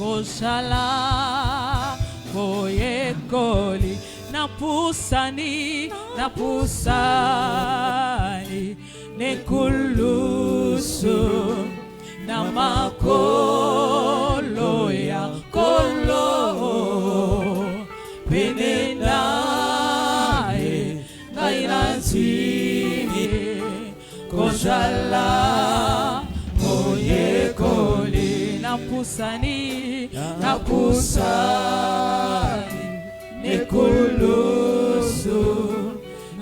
Kosala boyekoli napusani nekulusu namakolo ya kolo penenae gainantini kosala boyekoli napusani nekulusu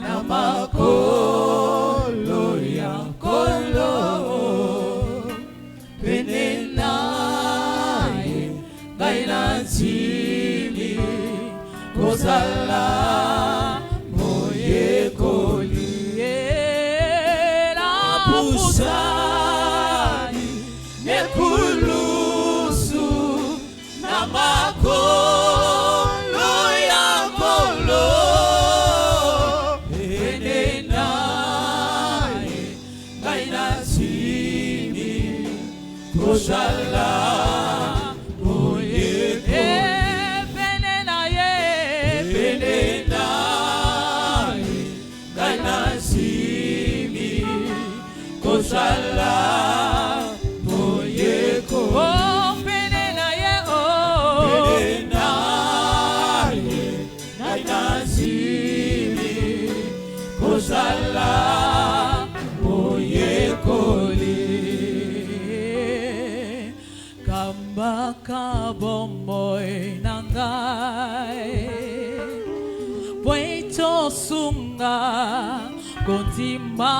namakolo ya kolo penenae gainantini kozala moyekoli napusani nekulusu namakolo ya kolo penenae gainantini kozala Kosala moyeko oh penenaye oh penenaye nainazimi kosala moyekoli kamba kabomboy nangai poito sunga kontima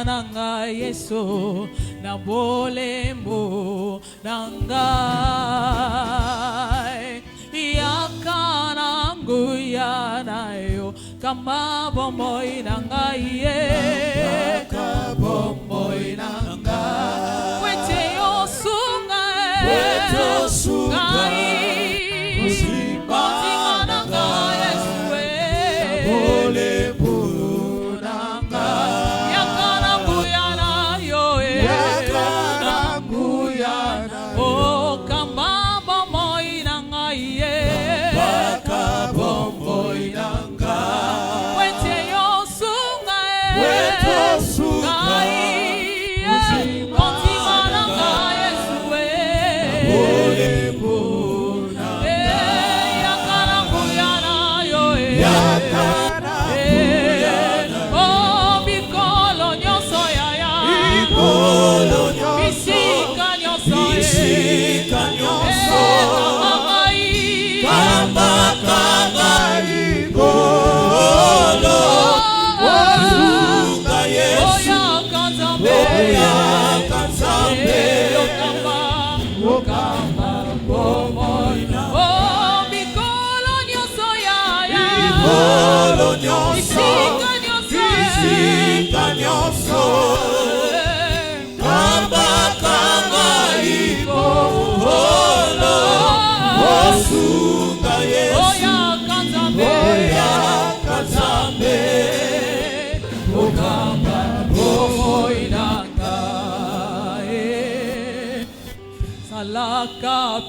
nanga Yesu na bolemo nangai yakana nguyanayo kama bomboy nangai bomboy nangai wete yosunga kontima nanga Yesu bolemo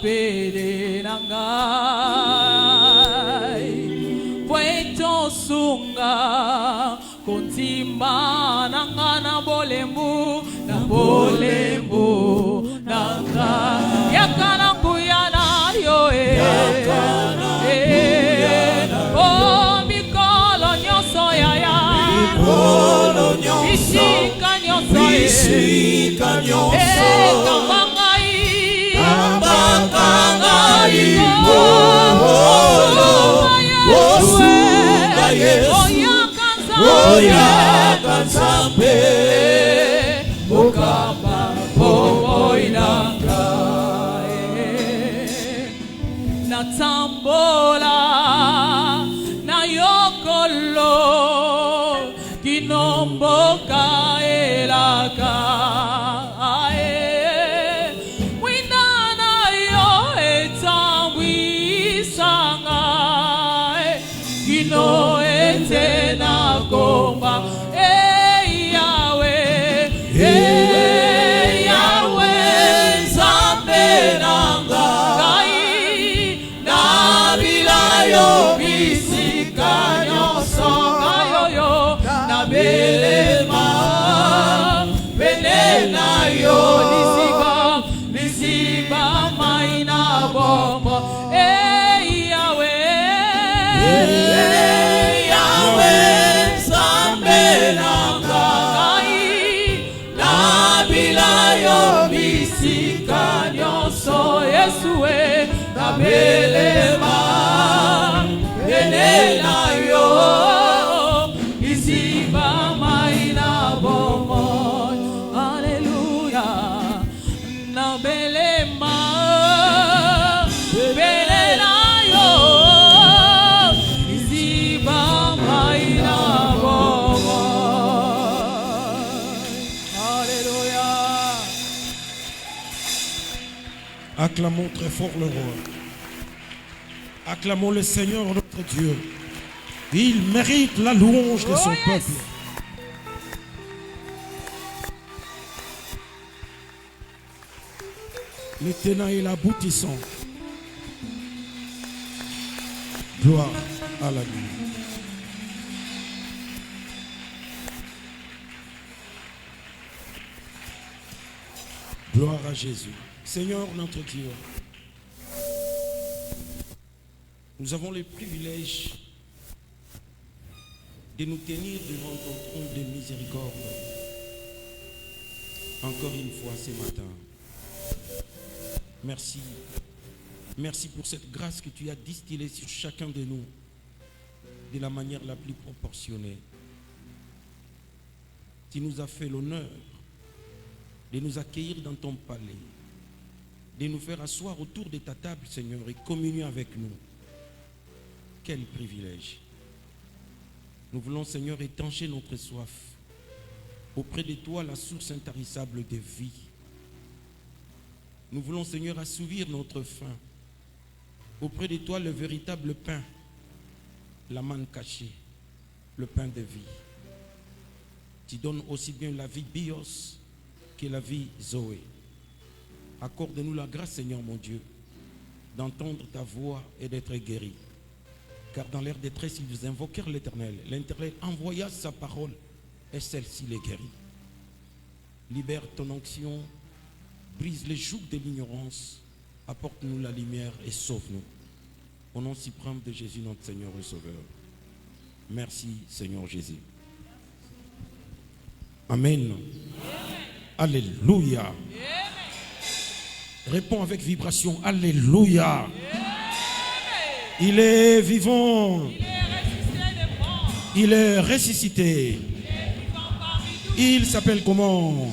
Pede nangai Pueto sunga kontima nanga na bolembu nanga yakana kuyana yo oh mikolo nyoso ya isika nyoso Oya kansambe ukamba boinanga natambola na yokolo kinomboka elaka winana yo etangwisanga kino etena komba Yahweh Zambe nanga Nabelema Benena yo Iziba maina bomoi. Alléluia. Nabelema Benena yo Iziba maina bomoi. Alléluia. Acclamons très fort le roi. Acclamons le Seigneur notre Dieu. Il mérite la louange de son peuple. Le tenant et l'aboutissant. Gloire à la nuit. Gloire à Jésus. Seigneur notre Dieu, nous avons le privilège de nous tenir devant ton trône de miséricorde encore une fois ce matin. Merci. Merci pour cette grâce que tu as distillée sur chacun de nous de la manière la plus proportionnée. Tu nous as fait l'honneur de nous accueillir dans ton palais, de nous faire asseoir autour de ta table, Seigneur, et communier avec nous. Quel privilège. Nous voulons, Seigneur, étancher notre soif. Auprès de toi, la source intarissable de vie. Nous voulons, Seigneur, assouvir notre faim. Auprès de toi, le véritable pain, la manne cachée, le pain de vie. Tu donnes aussi bien la vie bios que la vie Zoé. Accorde-nous la grâce, Seigneur mon Dieu, d'entendre ta voix et d'être guéris. Car dans leur détresse, ils invoquèrent l'Éternel. L'Éternel envoya sa parole et celle-ci les guérit. Libère ton onction, brise les jougs de l'ignorance, apporte-nous la lumière et sauve-nous. Au nom suprême de Jésus, notre Seigneur et Sauveur. Merci, Seigneur Jésus. Amen. Alléluia. Réponds avec vibration. Alléluia. Il est vivant. Il est ressuscité. Il s'appelle comment?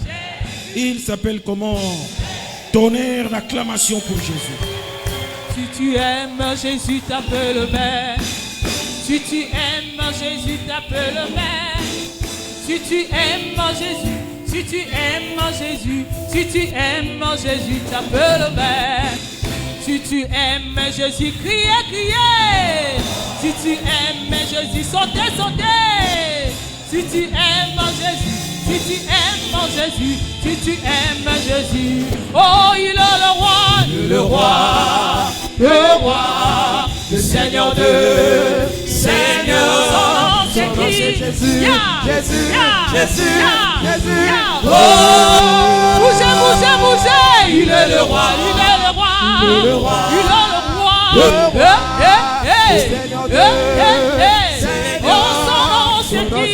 Il s'appelle comment? Tonnerre d'acclamation pour Jésus. Si tu aimes Jésus, tape le Père. Si tu aimes Jésus, tape le Père. Si tu aimes Jésus, si tu aimes Jésus, si tu aimes Jésus, tape le Père. Si tu aimes Jésus, criez, criez. Si tu aimes Jésus, sautez, sautez. Si tu aimes Jésus, si tu aimes Jésus, si tu aimes Jésus. Oh, il est le roi, le roi, le roi, le Seigneur de Seigneur. C'est qui? Jésus, Jésus, Jésus, Jésus. Oh, bougez, bougez, bougez. Il est le roi, il est le roi, il est le roi, il est le roi. Oh, son nom, c'est qui?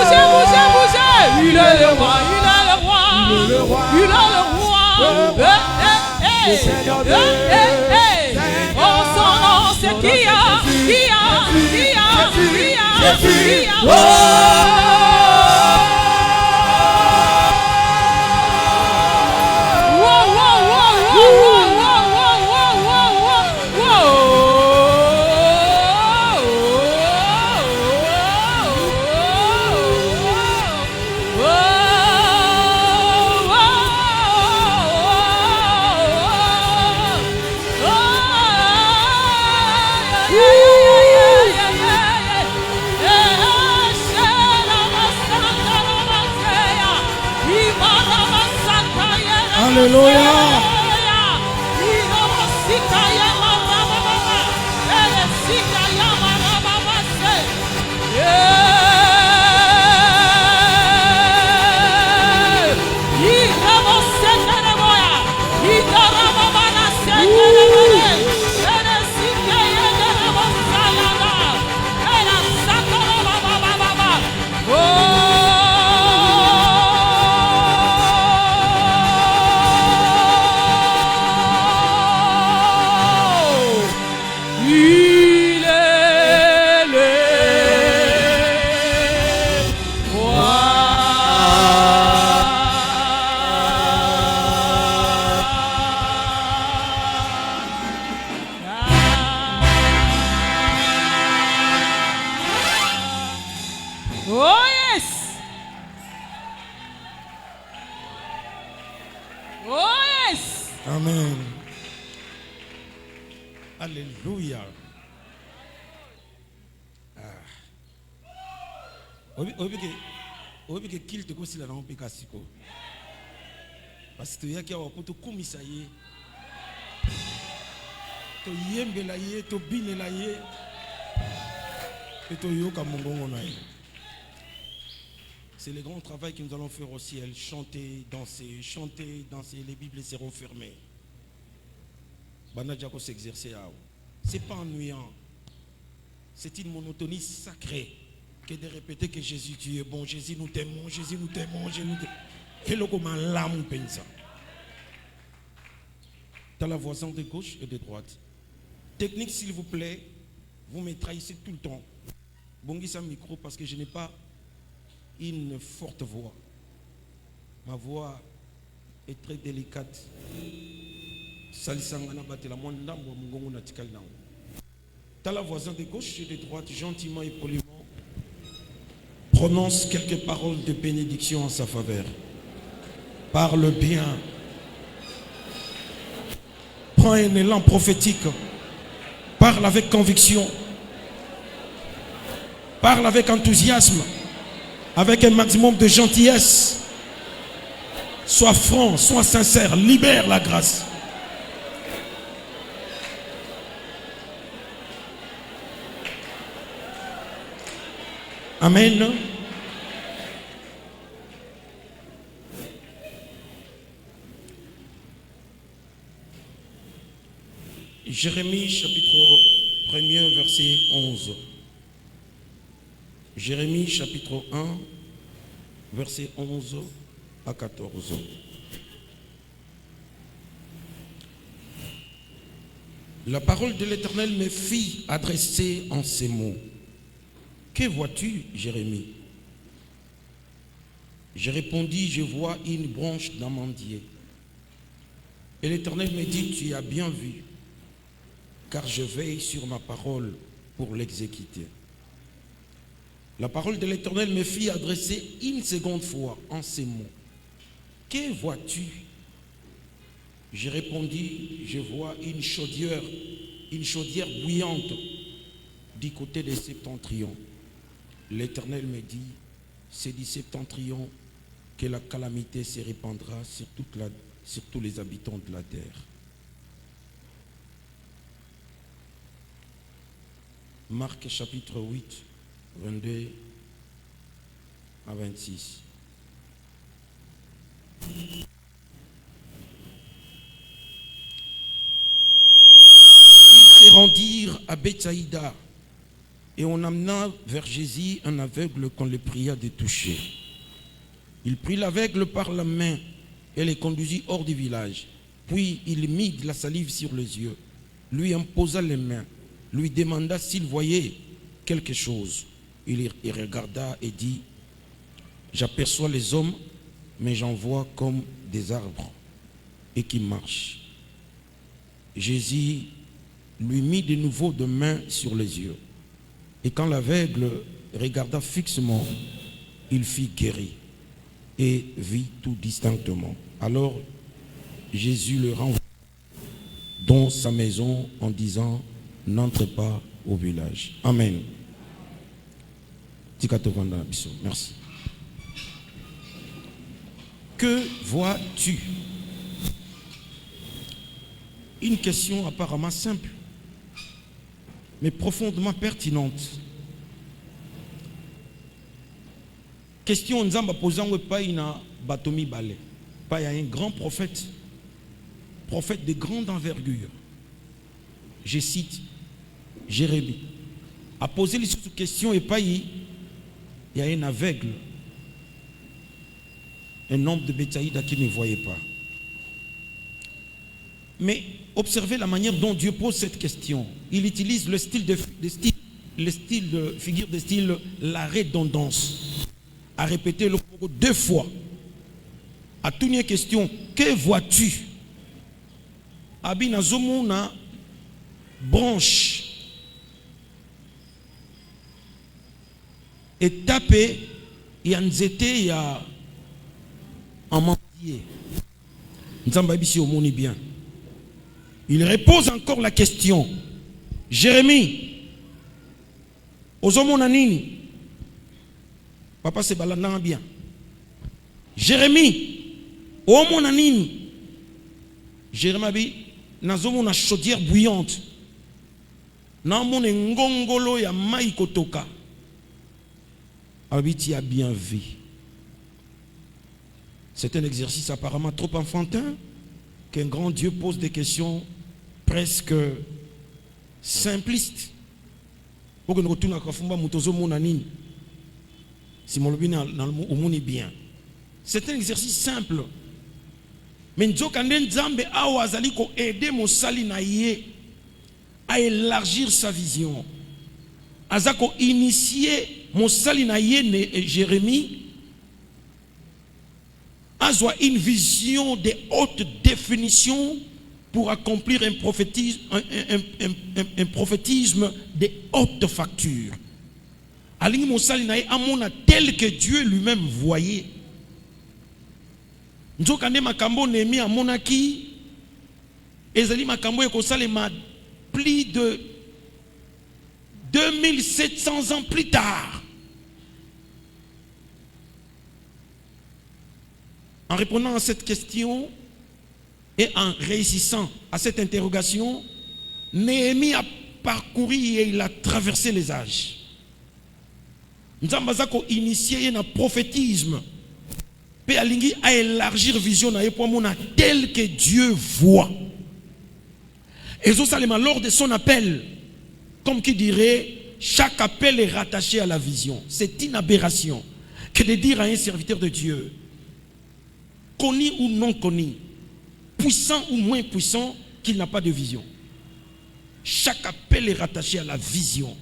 Bougez, bougez, bougez. Il est le roi, il est le roi, il est le roi, il est le roi. Oh, son nom, c'est qui? Alléluia. Oh yes. Amen. Alléluia. Obi ke kilte ko sila na opeka siko. Parce que yaki awa poto kumisa ye. To yembela ye, to binela ye. Et to yoka mongongo na ye. C'est le grand travail que nous allons faire au ciel. Chanter, danser, chanter, danser. Les Bibles seront fermées. Banadjako s'exercer à. C'est pas ennuyant. C'est une monotonie sacrée que de répéter que Jésus, tu es bon, Jésus, nous t'aimons, Jésus, nous t'aimons, Jésus, nous t'aimons. Et le comment l'âme pense. Dans la voisin de gauche et de droite. Technique, s'il vous plaît, vous me trahissez tout le temps. Bongi sa micro parce que je n'ai pas une forte voix. Ma voix est très délicate. Salisangana batela monda mongongo na tikal na. Dans la voisin de gauche et de droite, gentiment et poliment, prononce quelques paroles de bénédiction en sa faveur. Parle bien. Prends un élan prophétique. Parle avec conviction. Parle avec enthousiasme. Avec un maximum de gentillesse. Sois franc, sois sincère. Libère la grâce. Amen. Jérémie chapitre 1er verset 11. Jérémie chapitre 1 verset 11 à 14. La parole de l'Éternel me fit adresser en ces mots. Que vois-tu, Jérémie? Je répondis, je vois une branche d'amandier. Et l'Éternel me dit, tu as bien vu, car je veille sur ma parole pour l'exécuter. La parole de l'Éternel me fit adresser une seconde fois en ces mots. Que vois-tu? Je répondis, je vois une chaudière bouillante du côté des septentrions. L'Éternel me dit, c'est du septentrion que la calamité se répandra sur tous les habitants de la terre. Marc chapitre 8, 22 à 26. Ils se rendirent à Bethsaïda. Et on amena vers Jésus un aveugle qu'on le pria de toucher. Il prit l'aveugle par la main et le conduisit hors du village. Puis il mit de la salive sur les yeux, lui imposa les mains, lui demanda s'il voyait quelque chose. Il regarda et dit, j'aperçois les hommes, mais j'en vois comme des arbres et qui marchent. Jésus lui mit de nouveau de mains sur les yeux. Et quand l'aveugle regarda fixement, il fut guéri et vit tout distinctement. Alors Jésus le renvoya dans sa maison en disant, n'entre pas au village. Amen. Merci. Que vois-tu? Une question apparemment simple, mais profondément pertinente. Question Nzamba posant pas ina Batomi Balé. Pas un grand prophète de grande envergure. Je cite Jérémie. A posé les questions et pas il y a un aveugle, un homme de Bethsaïda qui ne voyait pas. Mais observez la manière dont Dieu pose cette question. Il utilise le style de figure de style, la redondance. À répéter le mot 2 fois. À toute une question, que vois-tu? Abina zomuna branche et tapé yanzete ya amandier. bien. Il repose encore la question. Jérémie, ozomona nini? Papa se balanda bien. Jérémie, omona nini? Jérémie bi nazomona chaudière bouillante. Namone ngongolo ya mai kotoka. Abiti a bien vu. C'est un exercice apparemment trop enfantin qu'un grand Dieu pose des questions presque simplistes. Pour que nous retournions à Kafumba Mutozo Monanini. Si mon lobby n'a bien. C'est un exercice simple. Mais nous avons aider Moussali Naye à élargir sa vision. Azako initier Moussali Naye et Jérémie à une vision de haute définition pour accomplir un prophétisme de haute facture. Alingi Moussali Naye amona tel que Dieu lui-même voyait. Nzokande makambo Néhémie amonaki ezali makambo ekosalema plus de 2700 ans plus tard. En répondant à cette question et en réussissant à cette interrogation, Néhémie a parcouru et il a traversé les âges. Nous avons initié un prophétisme. Puis alingi a élargir vision tel que Dieu voit. Et Zosalema lors de son appel, comme qui dirait, chaque appel est rattaché à la vision. C'est une aberration que de dire à un serviteur de Dieu, connu ou non connu, puissant ou moins puissant, qu'il n'a pas de vision. Chaque appel est rattaché à la vision.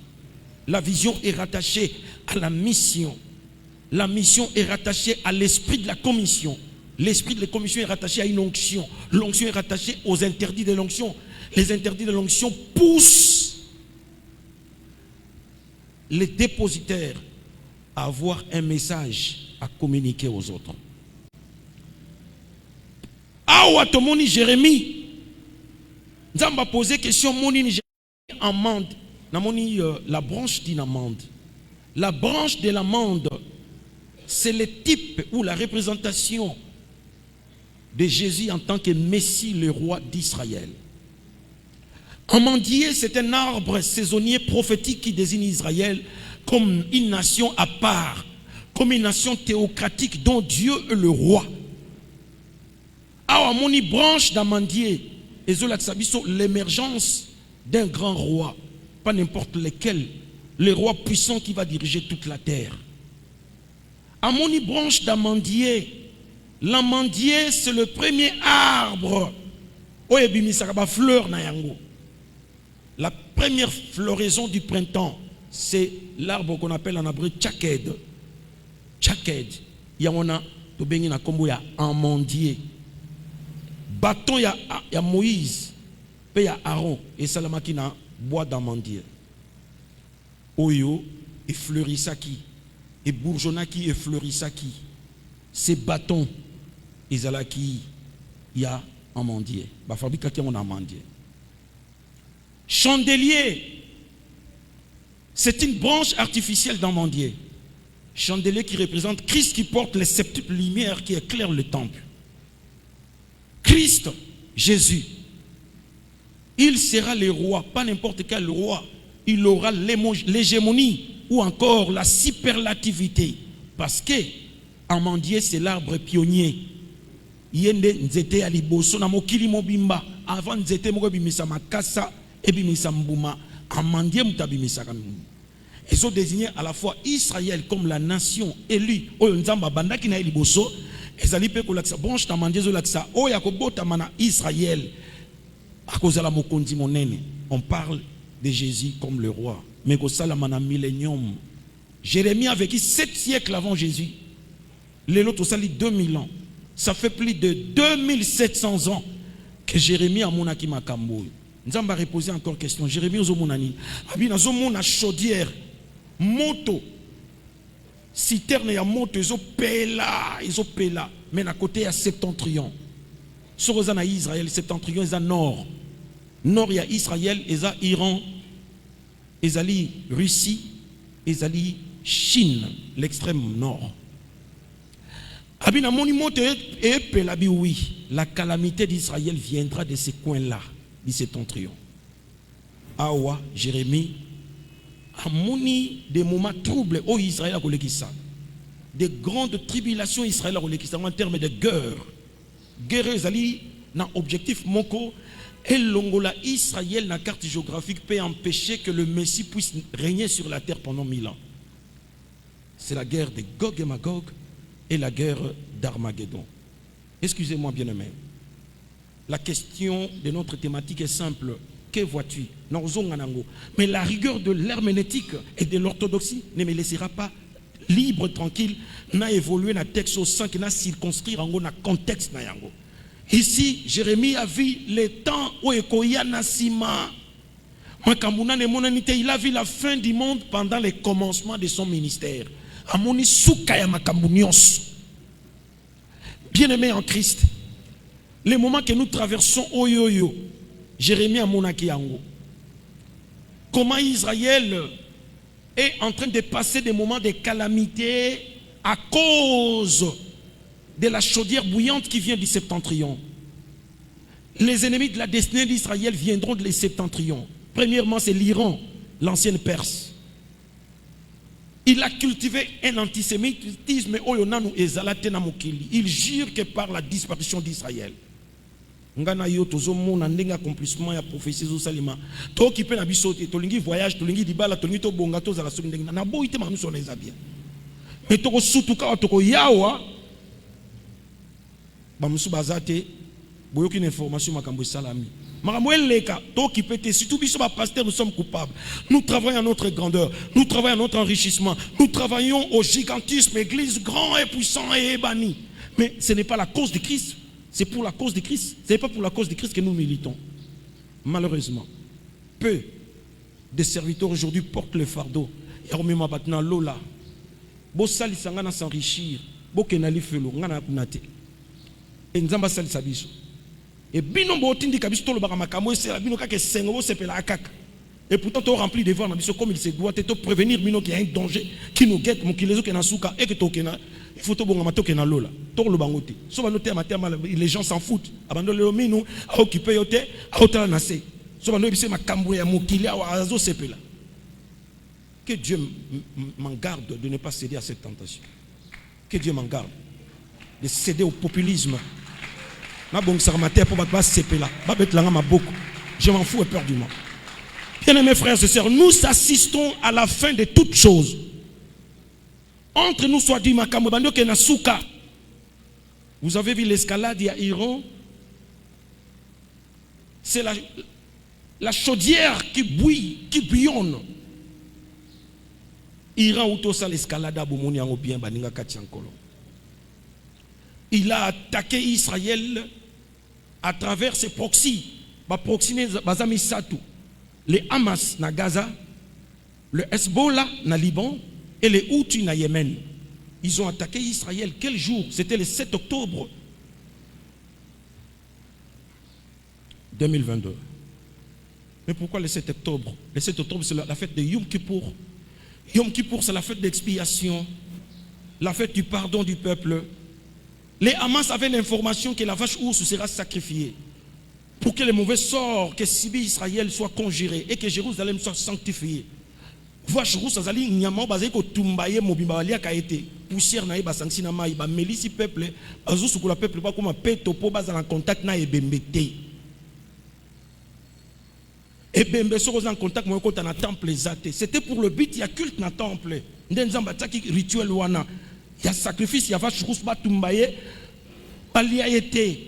La vision est rattachée à la mission. La mission est rattachée à l'esprit de la commission. L'esprit de la commission est rattaché à une onction. L'onction est rattachée aux interdits de l'onction. Les interdits de l'onction poussent les dépositaires à avoir un message à communiquer aux autres. Awa tomoni Jérémie, Nzamba posé question moni Jérémie amande, namoni la branche d'une amande. La branche de l'amande, c'est le type ou la représentation de Jésus en tant que Messie, le roi d'Israël. Amandier, c'est un arbre saisonnier prophétique qui désigne Israël comme une nation à part, comme une nation théocratique dont Dieu est le roi. Awa branche d'amandier, l'émergence d'un grand roi, pas n'importe lequel, le roi puissant qui va diriger toute la terre. Amoni branche d'amandier, l'amandier c'est le premier arbre. Fleur na yango. La première floraison du printemps, c'est l'arbre qu'on appelle en hébreu tchaked. Tchaked. Yamona to bengi na kombo ya amandier. Bâton ya Moïse, pe ya Aaron et salamaki na bois d'amandier. Oyo et fleurissaki et bourgeonnaki et fleurissaki. Ces bâtons ezalaki ya amandier. Ba fabrique ki on amandier. Chandelier, c'est une branche artificielle d'amandier. Chandelier qui représente Christ qui porte les septuples lumières qui éclairent le temple. Christ, Jésus, il sera le roi, pas n'importe quel roi. Il aura l'hégémonie ou encore la superlativité. Parce que amandier, c'est l'arbre pionnier. Yende nzete ya liboso na mokili mobimba. Avant nzete moko bimisa makasa et bimisa mbuma. Amandier mutabimisa kamimbu. Ils sont désignés à la fois Israël comme la nation élue. Oyo nzamba bandaki na liboso. Ezali pe kolakisa branche d'amandier zo lakisa. Oya kobota mana Israël. A cause de la mokondi monene. On parle de Jésus comme le roi. Mais que ça, la millénium. Jérémie a vécu 7 siècles avant Jésus. Les autres, ça lit 2000 ans. Ça fait plus de 2700 ans que Jérémie a monaki makambo. Nous allons reposer encore question. Jérémie ozo monani. Abina zo mona chaudière. Moto. Citerne ya moto. Ils ont pela. Mais à côté, il y a septentrion. Sorozana Israël, septentrion, et nord. Nord, il y a Israël, et Iran, et Russie, et Chine, l'extrême nord. Abina monument et Pelabi, oui, la calamité d'Israël viendra de ces coins-là, de septentrion. Awa, Jérémie, amoni des moments troubles au Israël a ça. Des grandes tribulations Israël a en termes de guerre. Guerre Zali n'a objectif moko et l'ongola Israël na carte géographique peut empêcher que le Messie puisse régner sur la terre pendant 1000 ans. C'est la guerre de Gog et Magog et la guerre d'Armageddon. Excusez-moi bien aimé. La question de notre thématique est simple. Que vois-tu? Mais la rigueur de l'herméneutique et de l'orthodoxie ne me laissera pas libre, tranquille, n'a évolué dans le texte au sein qui n'a circonscrit dans le contexte. Ici, Jérémie a vu les temps où Ekoya Nassima. Il a vu la fin du monde pendant les commencements de son ministère. Bien-aimés en Christ, les moments que nous traversons, Jérémie a monaki yango. Comment Israël est en train de passer des moments de calamité à cause de la chaudière bouillante qui vient du septentrion. Les ennemis de la destinée d'Israël viendront de septentrion. Premièrement, c'est l'Iran, l'ancienne Perse. Il a cultivé un antisémitisme. Il jure que par la disparition d'Israël. Ngana yo tozomona ndenga accomplissement ya prophétie zo salima to occupé na biso te tolingi voyage tolingi dibala tolingi to bonga to zala soki ndenga na boyi te manuso na ezabia mais to ko sutuka to ko yawa ba musu bazate boyoki une information makambo salami makambo eleka to occupé te surtout biso ba pasteur nous sommes coupables. Nous travaillons à notre grandeur, nous travaillons à notre enrichissement, nous travaillons au gigantisme, église grand et puissant et ébani, mais ce n'est pas la cause de Christ. C'est pour la cause de Christ. Ce n'est pas pour la cause de Christ que nous militons. Malheureusement, peu de serviteurs aujourd'hui portent le fardeau. Yaromema batna lola. Bo sali sangana s'enrichir. Bo kenali felo ngana kunate. Et nzamba sali sabiso. Et bino bo tindi kabiso tolo baka makamo et c'est bino kake sengo bo sepela akaka. Et pourtant tu rempli de devoirs comme il se doit te prévenir bino qu'il y a un danger qui nous guette mon kilezo kena suka et que tokena. Il faut tout bon amato kena lola. Toro lo bangote. So ba noter amater les gens s'en foutent. Abandonne le mino a occuper yote a hotela na se. So ba no bise makambo ya mokili a azo sepela. Que Dieu m'en garde de ne pas céder à cette tentation. Que Dieu m'en garde de céder au populisme. Ma bon sarmater pour pas sepela. Ba betlanga ma beaucoup. Je m'en fous éperdument. Bien-aimés frères et sœurs, nous assistons à la fin de toutes choses. Entre nous soit dit makambo bando ke na souka. Vous avez vu l'escalade à Iran? C'est la chaudière qui bouille, qui bouillonne. Iran ou tout ça l'escalade à Boumoni en bien baninga katiankolo. Il a attaqué Israël à travers ses proxys. Ba proxy bazami satou. Les Hamas na Gaza, le Hezbollah na Liban et les Houthis na Yémen. Ils ont attaqué Israël. Quel jour? C'était le 7 octobre 2022. Mais pourquoi le 7 octobre? Le 7 octobre, c'est la fête de Yom Kippour. Yom Kippour, c'est la fête d'expiation, la fête du pardon du peuple. Les Hamas avaient l'information que la vache ours sera sacrifiée pour que les mauvais sorts que subit Israël soient conjurés et que Jérusalem soit sanctifiée. Vache rousse azali nyama bazali ko tumbaye mobimba balia ka été poussière na iba sanksi na mai ba melisi peuple azusu ko la peuple ba comme peto po bazala en contact na ebembete ebembe soko en contact mo ko ta na temple zate. C'était pour le but, il y a culte na temple ndenzamba tsaki rituel wana il y a sacrifice, il y a vache rousse ba tumbaye balia été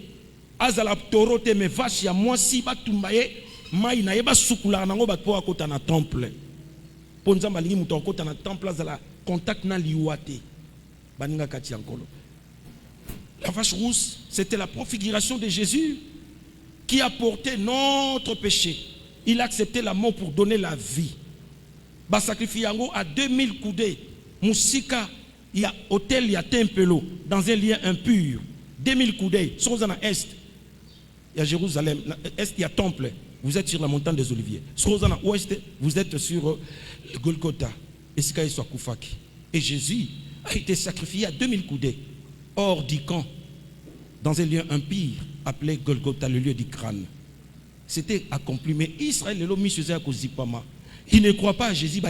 azala torote me vache ya mwasi ba tumbaye mai na yeba sukula nango ba po akota na temple. La vache rousse, c'était la préfiguration de Jésus qui a porté notre péché. Il a accepté la mort pour donner la vie. Ba sacrifié à 2000 coudées. Moussika, il y a hôtel, il y a tempelo, dans un lieu impur. 2000 coudées, sont dans l'est. il y a Jérusalem. Est, il y a temple. Vous êtes sur la montagne des Oliviers. Ouest, vous êtes sur le Golgotha. Et Jésus a été sacrifié à 2000 coudées hors du camp, dans un lieu impur appelé Golgotha, le lieu du crâne. C'était accompli. Mais Israël, il ne croit pas à Jésus.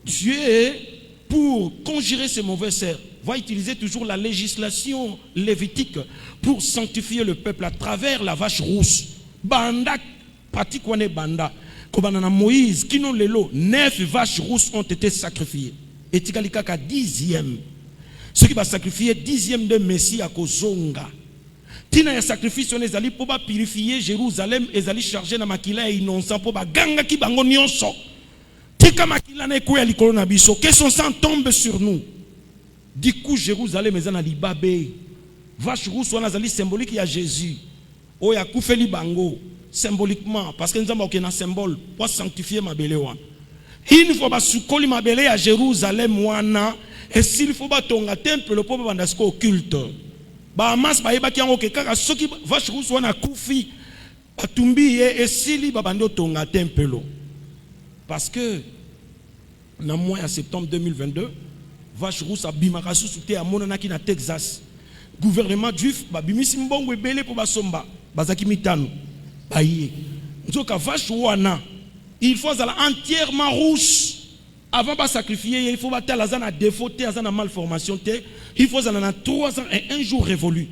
Dieu, pour conjurer ces mauvais serfs, va utiliser toujours la législation lévitique pour sanctifier le peuple à travers la vache rousse. Banda, pratique banda. Comme Moïse, qui n'ont les lots, 9 vaches rousses ont été sacrifiées. Et Tikalikaka 10e. Ceux qui vont sacrifier 10e de Messie à Kozonga. Tina ya sacrifice on ezali pour purifier Jérusalem, ezali charger na makila et innocent pour ganga ki bango nyonso. Tika makila na ekoya likolo na biso, que son sang tombe sur nous. Du coup Jérusalem ezana libabé. Vache rousse wana ezali symbolique ya Jésus. O ya kufeli bango symboliquement parce que nous avons un symbole pour sanctifier ma belle wana. Il faut pas soukoli ma belle à Jérusalem wana et s'il faut pas tonga temple le peuple bandasko occulte. Ba mas ba yeba ki yango ke kaka soki vache rousse wana kufi batumbi et sili ba bando tonga temple. Parce que na mois de septembre 2022 vache rousse abimaka sous-souté à monanaki na Texas. Gouvernement juif ba bimisi mbongo ebele pour basomba bazaki mitano baye. Nzoka vache wana il faut aller entièrement rouge avant de sacrifier. Il faut battre la zone à défaut, la zone à malformation. Il faut aller dans 3 ans et 1 jour révolu.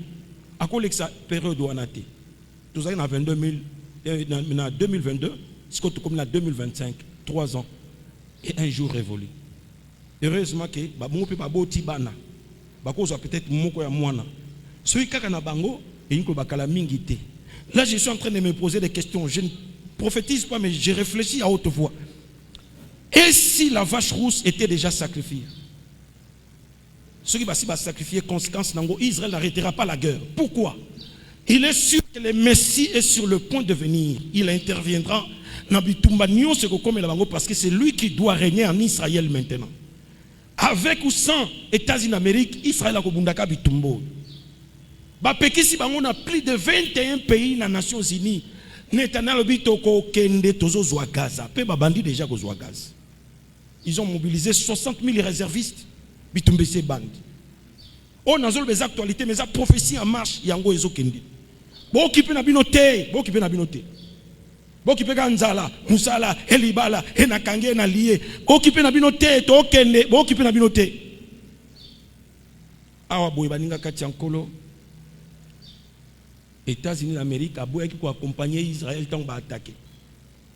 À quoi cette période doit naître? Tout ça, en 2022, c'est comme en 2025, 3 ans et 1 jour révolu. Heureusement que bon peut pas boti bana, peut-être moko ya mwana. Celui qui a na bango et une bakala mingité. Là, je suis en train de me poser des questions. Je ne prophétise pas, mais je réfléchis à haute voix. Et si la vache rousse était déjà sacrifiée? Ceux qui vont sacrifier, conséquence, Israël n'arrêtera pas la guerre. Pourquoi? Il est sûr que le Messie est sur le point de venir. Il interviendra parce que c'est lui qui doit régner en Israël maintenant. Avec ou sans États-Unis d'Amérique, Israël a kobundaka bitumbo. Si on a plus de 21 pays dans les Nations Unies, ils ont mobilisé 60 000 réservistes. On a des actualités, mais la prophétie en marche. Yango ezo kendi. Bo kipe na binote, bo kipe na binote. Bo kipe ganzala, musala, elibala, enakange na lié. Bo kipe na binote, to kende, bo kipe na binote. Awa boy baninga kati ankolo. États-Unis d'Amérique a beau qui accompagner Israël tant ba attaquer.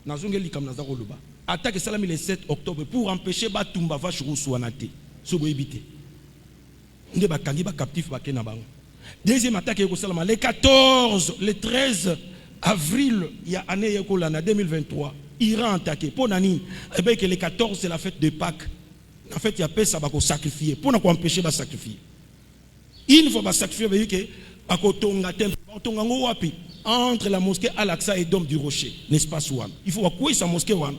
Nazongeli comme nazako luba. Attaque salami le 7 octobre pour empêcher Batumba vache rousse wanate. Sobo éviter. Nde ba kangi ba captif ba kena bango. Deuxième attaque yeko salama le 14, le 13 avril il y a année yeko la 2023. Iran attaqué. Pour nani eh ben que le 14 c'est la fête de Pâques. En fait il y a pas ça ba ko sacrifier. Pour na ko empêcher ba sacrifier. Il faut ba sacrifier veut que ba ko tonga temple tonga ngo wapi entre la mosquée Al-Aqsa et Dôme du Rocher, n'est-ce pas Souane? Il faut quoi sa mosquée wana?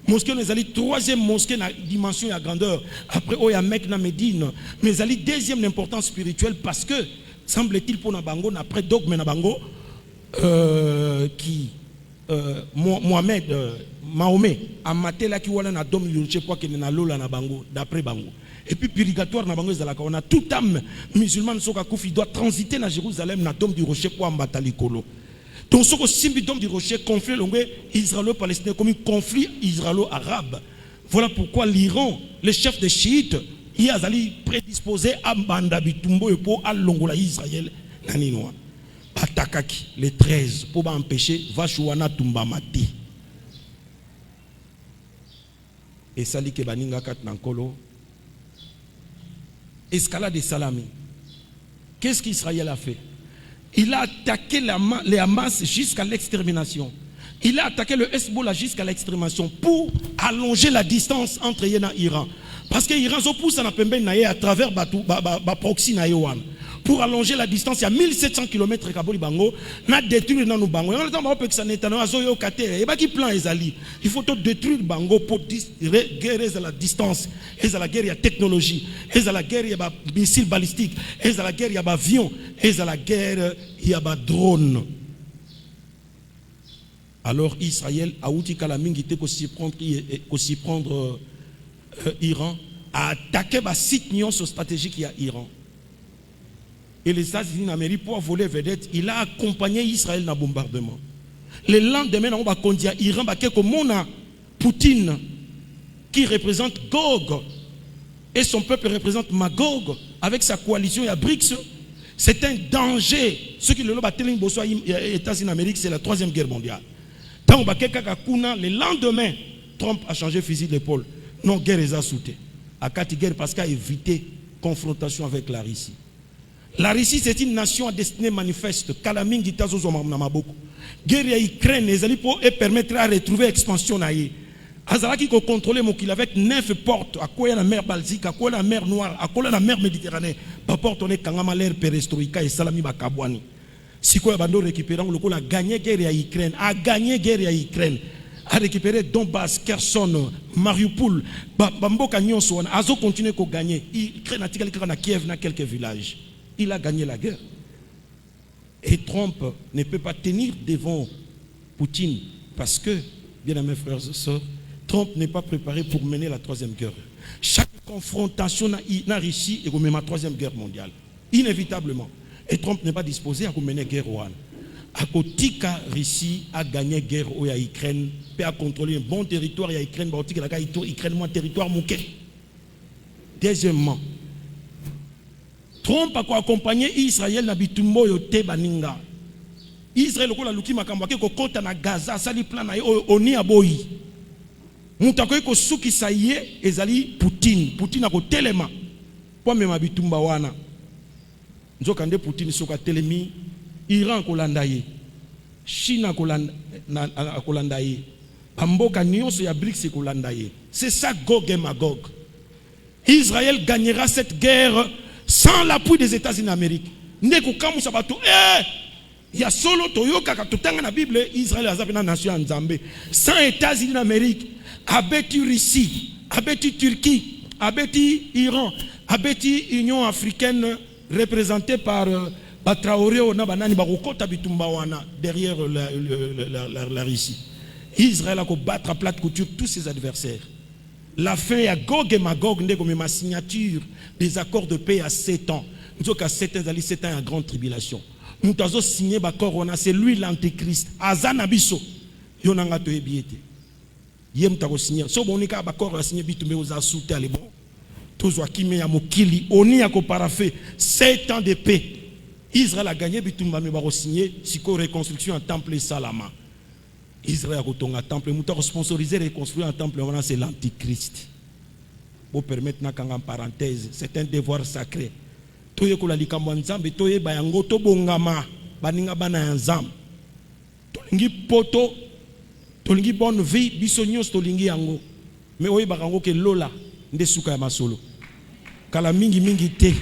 Mosquée nous allons troisième mosquée na dimension et grandeur. Après il y a Mecque na Médine, mais allons deuxième importance spirituelle parce que semble-t-il pour na bango après dogme na bango qui Mohamed Mahomet a maté là qui wala na Dôme du Rocher pour que na lola na bango d'après bango. Et puis purgatoire na bango zalaka on a toute âme musulmane soka kufi doit transiter na Jérusalem na Dôme du Rocher pour ambatali kolo. Donc ce simbi Dôme du Rocher conflit israélo-palestinien comme un conflit israélo-arabe. Voilà pourquoi l'Iran, les chefs des chiites, il a prédisposé à banda bitumbo et pour à longola Israël naninoa. Atakaki les 13 pour empêcher Vachouana tumba mati. Et sali ke baninga kat nankolo. Escalade de Salami. Qu'est-ce qu'Israël a fait? Il a attaqué les Hamas jusqu'à l'extermination. Il a attaqué le Hezbollah jusqu'à l'extermination pour allonger la distance entre Yéna et l'Iran. Parce que l'Iran se pousse à à travers proxy na Yohan. pour allonger la distance. Il y a 1700 km Kaboli Bango. Na détruire dans nos Bango. Il faut détruire Bango pour guerre à la distance. Et à la guerre, il y a technologie. Et à la guerre, il y a missiles balistiques. Et à la guerre, il y a avions. Et à la guerre, il y a drone. Alors Israël a outil Kalamingité qu'aussi prendre Iran a attaqué le site stratégique qui a Iran. Et les États-Unis d'Amérique pour voler vedette, il a accompagné Israël dans le bombardement. Le lendemain, on va conduire Iran comme Poutine qui représente Gog et son peuple représente Magog avec sa coalition, il y a BRICS. C'est un danger. Ce qui le États-Unis d'Amérique, c'est la 3e guerre mondiale. Le lendemain, Trump a changé fusil d'épaule. Non, guerre est assoutée. À quatre guerres parce qu'il a évité confrontation avec la Russie. La Russie, c'est une nation à destinée manifeste. Kalaming Gitazo Zomamaboko. Guerre à Ukraine, et permettre à retrouver l'expansion. Azalaki qui contrôlait mon avec 9 portes. À quoi la mer Baltique, à quoi la mer Noire, à quoi la mer Méditerranée. Pas porte on est Kangama l'air perestroïka et Salami Bakabwani. Si quoi Bando récupérant le coup a gagné guerre à Ukraine, a gagné guerre à Ukraine, a récupéré Donbass, Kherson, Mariupol, Bamboka Nyonso, a continué à gagner. Ukraine a tiré à Kiev dans quelques villages. Il a gagné la guerre. Et Trump ne peut pas tenir devant Poutine parce que, bien aimés frères et sœurs, Trump n'est pas préparé pour mener la 3e guerre. Chaque confrontation n'a réussi et vous met la 3e guerre mondiale. Inévitablement. Et Trump n'est pas disposé à mener la guerre au Rwanda. À côté de Russie a gagné la guerre au Ukraine, peut contrôler un bon territoire à Ukraine, Ukraine moins territoire mouké. Deuxièmement, Trump a accompagné Israël na bitumbo yote baninga. Israël ko la luki makambo ke ko kota na Gaza sali plan na oni aboyi. Mutako ko suki saye ezali Poutine ko telema. Po mema bitumba wana. Nzokande Poutine soka telemi, Iran ko landaye. Chine ko landaye. Bamboka nyonso ya BRICS ko landaye. C'est ça Gog et Magog. Israël gagnera cette guerre sans l'appui des États-Unis d'Amérique. Il y a solo Toyoka dans la Bible, Israël a une nation en Zambé. Sans États-Unis d'Amérique, abeti Russie, abeti Turquie, abeti Iran, abeti Union africaine représentée par Traoré derrière la Russie. Israël a battre à plate couture tous ses adversaires. La fin à Gog et Magog, ma signature des accords de paix à 7 ans. Nous avons 7 ans, 7 ans à grande tribulation. Nous avons signé l'accord, c'est lui l'antéchrist. Azanabiso. Yonanga to ebiete. Yem ta signé. So bonika l'accord a signé bitumé aux asouté les bon. Tozo akime ya mokili, oni ako parafé 7 ans de paix. Israël a gagné bitumba me ba signé siko reconstruction en temple Salama. Israël a retonga temple, nous avons sponsorisé et reconstruire un temple, c'est l'antichrist. Pour permettre en parenthèse, c'est un devoir sacré. Toye ko la likambo nzambe toye bayango to bongama baninga bana nzambe. Tolingi poto, tolingi bonne vie, bisonyos tolingi yango. Mais oye bakango ke lola nde suka ya masolo. Kala mingi te.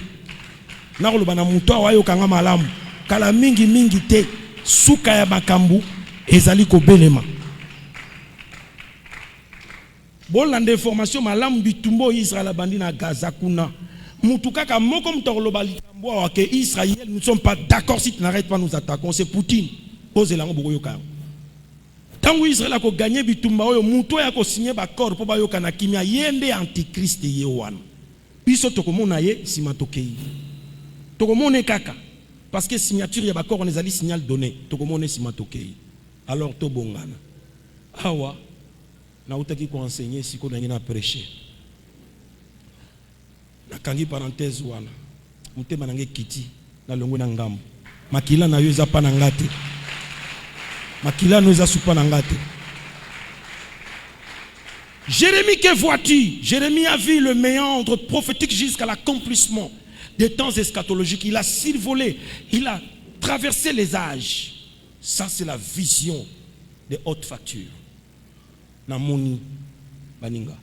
Na ko bana muto ayo kanga malamu. Kala mingi te suka ya makambu. Ezali ko belema. Bon l'information malam bitumbo Israël bandi na Gaza kuna. Mutukaka moko mtokoloba likambo ke Israël nous ne sommes pas d'accord si tu n'arrêtes pas nous attaquons, c'est Poutine. Pose la ngoko yoka. Tango Israël a ko gagner bitumba oyo muto ya ko signer ba accord po ba yoka na kimia yende antichrist yewan. Biso tokomona ye simatokei. Tokomone kaka parce que signature ya ba accord on ezali signal donné. Tokomone simatokei. Alors to bongana. Awa na utaki ko enseigner siko na ngina prêcher. Na kangi parenthèse wana. Mutema nange kiti na longo na ngambo. Makila na yo eza pa na ngate. Makila no eza supa na ngate. Jérémie, que vois-tu? Jérémie a vu le méandre prophétique jusqu'à l'accomplissement des temps eschatologiques. Il a survolé, il a traversé les âges. Ça, c'est la vision des hautes factures. Namoni Baninga.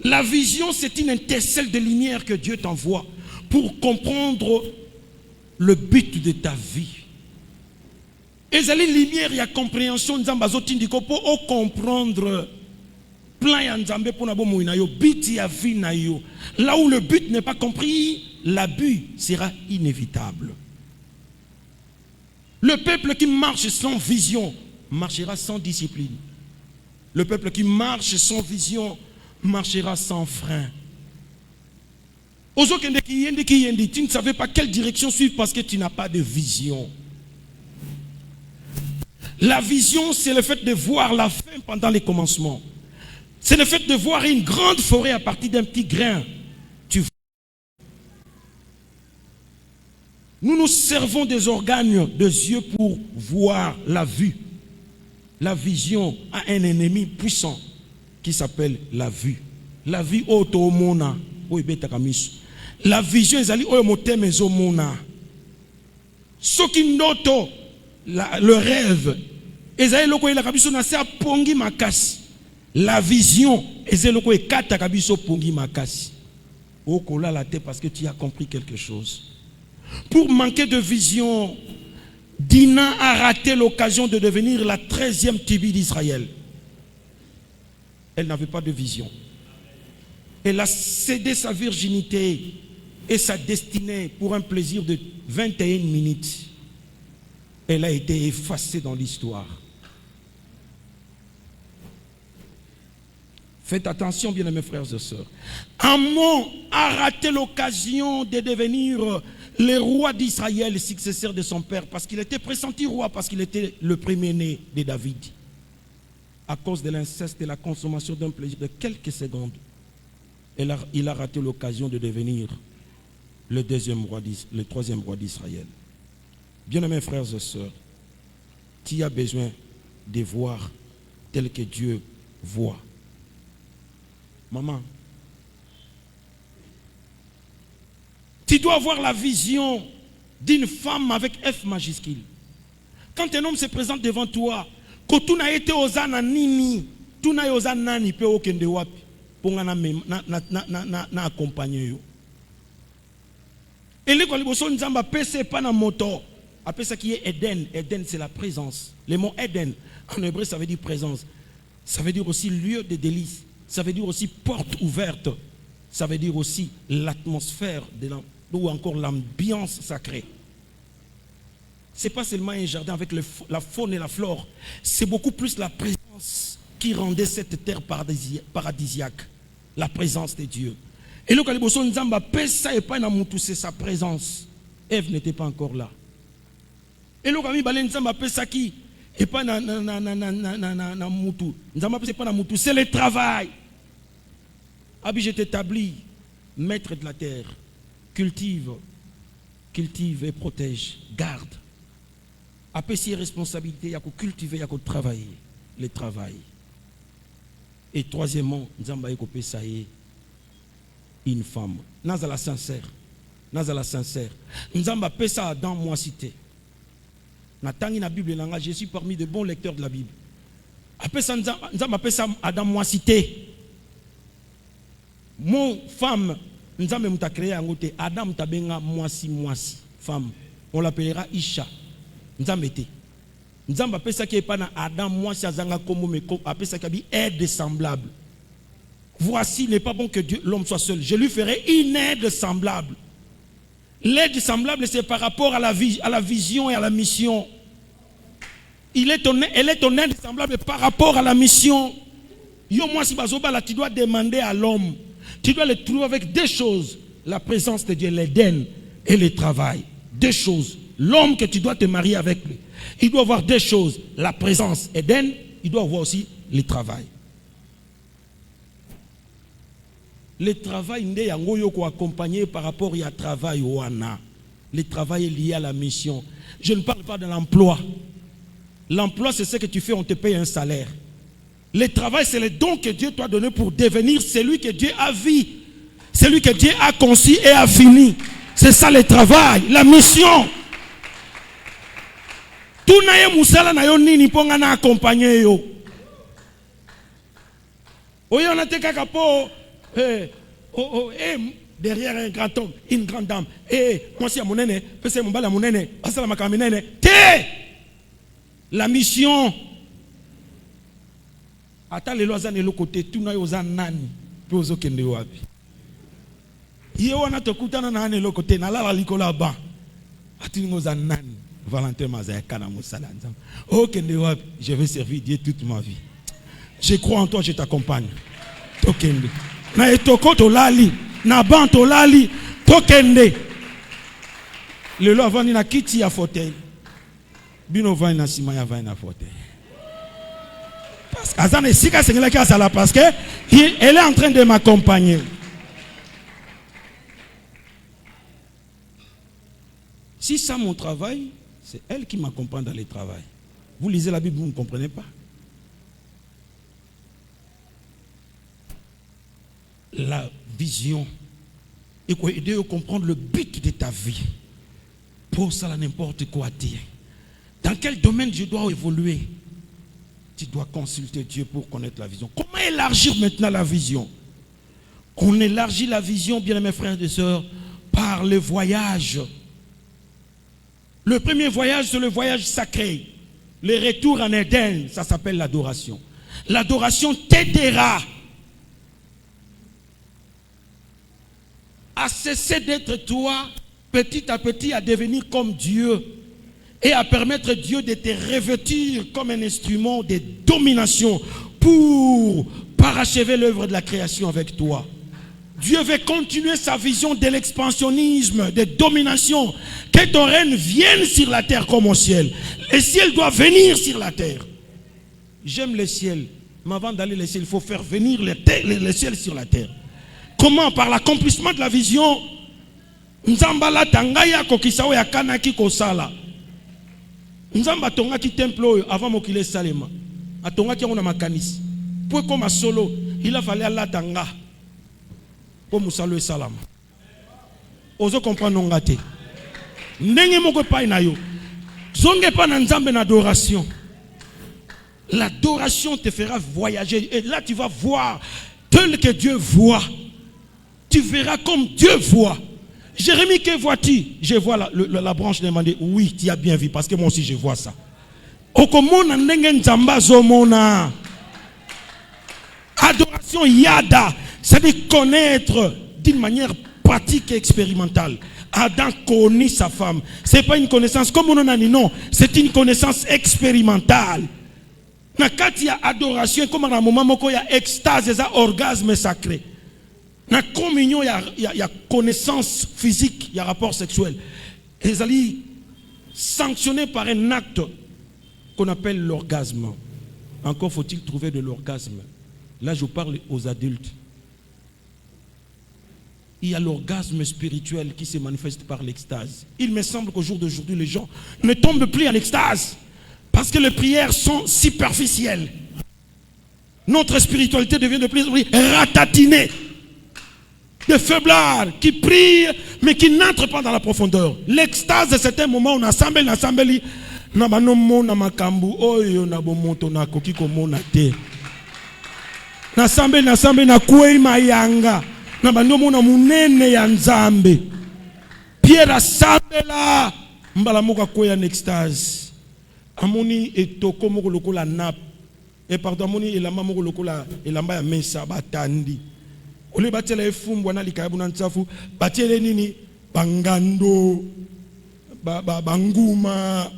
La vision, c'est une étincelle de lumière que Dieu t'envoie pour comprendre le but de ta vie. Et les lumière, il y a compréhension, pour comprendre plan ya nzambe pour na bomo na yo, but ya vie na yo. Là où le but n'est pas compris, l'abus sera inévitable. Le peuple qui marche sans vision marchera sans discipline. Le peuple qui marche sans vision marchera sans frein. Tu ne savais pas quelle direction suivre parce que tu n'as pas de vision. La vision, c'est le fait de voir la fin pendant les commencements. C'est le fait de voir une grande forêt à partir d'un petit grain. Nous nous servons des organes des yeux pour voir la vue. La vision a un ennemi puissant qui s'appelle la vue. La vue automona. La vision est allée au motem ezomona. Ce qui note le rêve. La vision est parce que tu as compris quelque chose. Pour manquer de vision, Dina a raté l'occasion de devenir la 13e tribu d'Israël. Elle n'avait pas de vision. Elle a cédé sa virginité et sa destinée pour un plaisir de 21 minutes. Elle a été effacée dans l'histoire. Faites attention, bien-aimés frères et sœurs. Amon a raté l'occasion de devenir le roi d'Israël, le successeur de son père, parce qu'il était pressenti roi, parce qu'il était le premier-né de David. À cause de l'inceste et la consommation d'un plaisir de quelques secondes, il a raté l'occasion de devenir le troisième roi d'Israël. Bien-aimés frères et sœurs, tu as besoin de voir tel que Dieu voit. Maman, tu dois avoir la vision d'une femme avec F majuscule. Quand un homme se présente devant toi, quand tu n'as été aux ananini, tu n'as aux anani pe okende wapi pour na accompagner yo. Et les koliboso nzamba pese pas na moto. Après ça qui est Eden, Eden c'est la présence. Le mot Eden en hébreu ça veut dire présence. Ça veut dire aussi lieu de délice. Ça veut dire aussi porte ouverte. Ça veut dire aussi l'atmosphère ou encore l'ambiance sacrée. Ce n'est pas seulement un jardin avec la faune et la flore. C'est beaucoup plus la présence qui rendait cette terre paradisiaque. La présence de Dieu. Et le Kaliboso Nzamba pesa et pas namutu, c'est sa présence. Ève n'était pas encore là. Et le Kami Balen Nzamba pesa qui et pas na mutu. Nzamba pesa pas na mutu, c'est le travail. Abi je t'établis maître de la terre. Cultive et protège, garde. Après ses responsabilités, il y a que cultiver, il y a que travailler, le travail. Et troisièmement, Nzamba eko pesa une femme. Nazala sincère. Nzamba pesa Adam moi cité. Natangi na Bible nanga, je suis parmi de bons lecteurs de la Bible. Après ça Nzamba pesa Adam moi cité. Mon femme Nzamba muta créé angote Adam tabenga moisi femme. On l'appellera Isha. Nzamba était. Nzamba pesa qui est pas na Adam moisi azanga komo me ko apesa kabi aide semblable. Voici, il n'est pas bon que l'homme soit seul. Je lui ferai une aide semblable. L'aide semblable, c'est par rapport à la vision et à la mission. Elle est ton aide semblable par rapport à la mission. Yo, moi, si bazobala, tu dois demander à l'homme. Tu dois le trouver avec deux choses. La présence de Dieu, l'Éden et le travail. Deux choses. L'homme que tu dois te marier avec lui, il doit avoir deux choses. La présence, Éden, il doit avoir aussi le travail. Le travail n'est pas accompagné par rapport à travail wana. Le travail est lié à la mission. Je ne parle pas de l'emploi. L'emploi, c'est ce que tu fais, on te paye un salaire. Le travail, c'est le don que Dieu t'a donné pour devenir celui que Dieu a vu, celui que Dieu a conçu et a fini. C'est ça le travail, la mission. Tout n'a musala na yo nini ponga na accompagner yo. Oyo na te kaka po derrière un grand homme, une grande dame. Moi c'est mon aîné, c'est mon bal à mon aîné, la mission. Attends les lois de l'autre côté, tout n'a pas nani, peu aux autres wabi. Yewana tokutana na ane l'autre côté, na la likola ba. Atini ngoza nani, Valentin Mazaya kana musala nzam. Oh kende wabi, je vais servir Dieu toute ma vie. Je crois en toi, je t'accompagne. Tokende. Na etoko to lali, na ban to lali, tokende. Le lo avani na kiti ya fauteuil. Bino vani na sima ya vani na fauteuil. Azane sika sengela ki asala parce que elle est en train de m'accompagner. Si ça mon travail, c'est elle qui m'accompagne dans le travail. Vous lisez la Bible, vous ne comprenez pas. La vision et quoi aider à comprendre le but de ta vie. Pour ça, n'importe quoi dire. Dans quel domaine je dois évoluer? Tu dois consulter Dieu pour connaître la vision. Comment élargir maintenant la vision? On élargit la vision, bien mes frères et sœurs, par le voyage. Le premier voyage, c'est le voyage sacré. Le retour en Éden, ça s'appelle l'adoration. L'adoration t'aidera à cesser d'être toi, petit à petit, à devenir comme Dieu. Et à permettre Dieu de te revêtir comme un instrument de domination pour parachever l'œuvre de la création avec toi. Dieu veut continuer sa vision de l'expansionnisme, de domination. Que ton règne vienne sur la terre comme au ciel. Le ciel doit venir sur la terre. J'aime le ciel. Mais avant d'aller le ciel, il faut faire venir le ciel sur la terre. Comment? Par l'accomplissement de la vision. Nzambala tangaya kokisawa ya kanaki kosala. Nzamba tonga ki temple avant mokile salema. Atonga ki on a makanisi. Pour comme solo, il a fallu Allah tanga. Pour musalo salama. Ozo comprendre ngate. Ndenge moko pa na yo. Zonge pa na nzambe na adoration. L'adoration te fera voyager et là tu vas voir tel que Dieu voit. Tu verras comme Dieu voit. Jérémie, que vois-tu? Je vois la branche demandée. Oui, tu as bien vu, parce que moi aussi je vois ça. Adoration yada, c'est-à-dire connaître d'une manière pratique et expérimentale. Adam connaît sa femme. Ce n'est pas une connaissance comme on en a dit, non. C'est une connaissance expérimentale. Quand il y a adoration, comme à un moment où il y a extase, il y a orgasme sacré. Dans la communion, il y a connaissance physique, il y a rapport sexuel. Et ils allaient sanctionner par un acte qu'on appelle l'orgasme. Encore faut-il trouver de l'orgasme. Là, je parle aux adultes. Il y a l'orgasme spirituel qui se manifeste par l'extase. Il me semble qu'au jour d'aujourd'hui, les gens ne tombent plus en extase parce que les prières sont superficielles. Notre spiritualité devient de plus en plus ratatinée. Des faiblards qui prient mais qui n'entrent pas dans la profondeur. L'extase, c'est un moment où on assemble, na banomo na makambu oyo na bomoto na koki komona te. Na sambe na kuei mayanga na banomo na munene ya nzambe. Pierre asambela mbala moko koya en extase. Amoni etoko moko lokola nap. Et pardon amoni elamba moko lokola elamba ya mesa batandi. Ole batela efumbu na likabu na ntsafu batele nini bangando banguma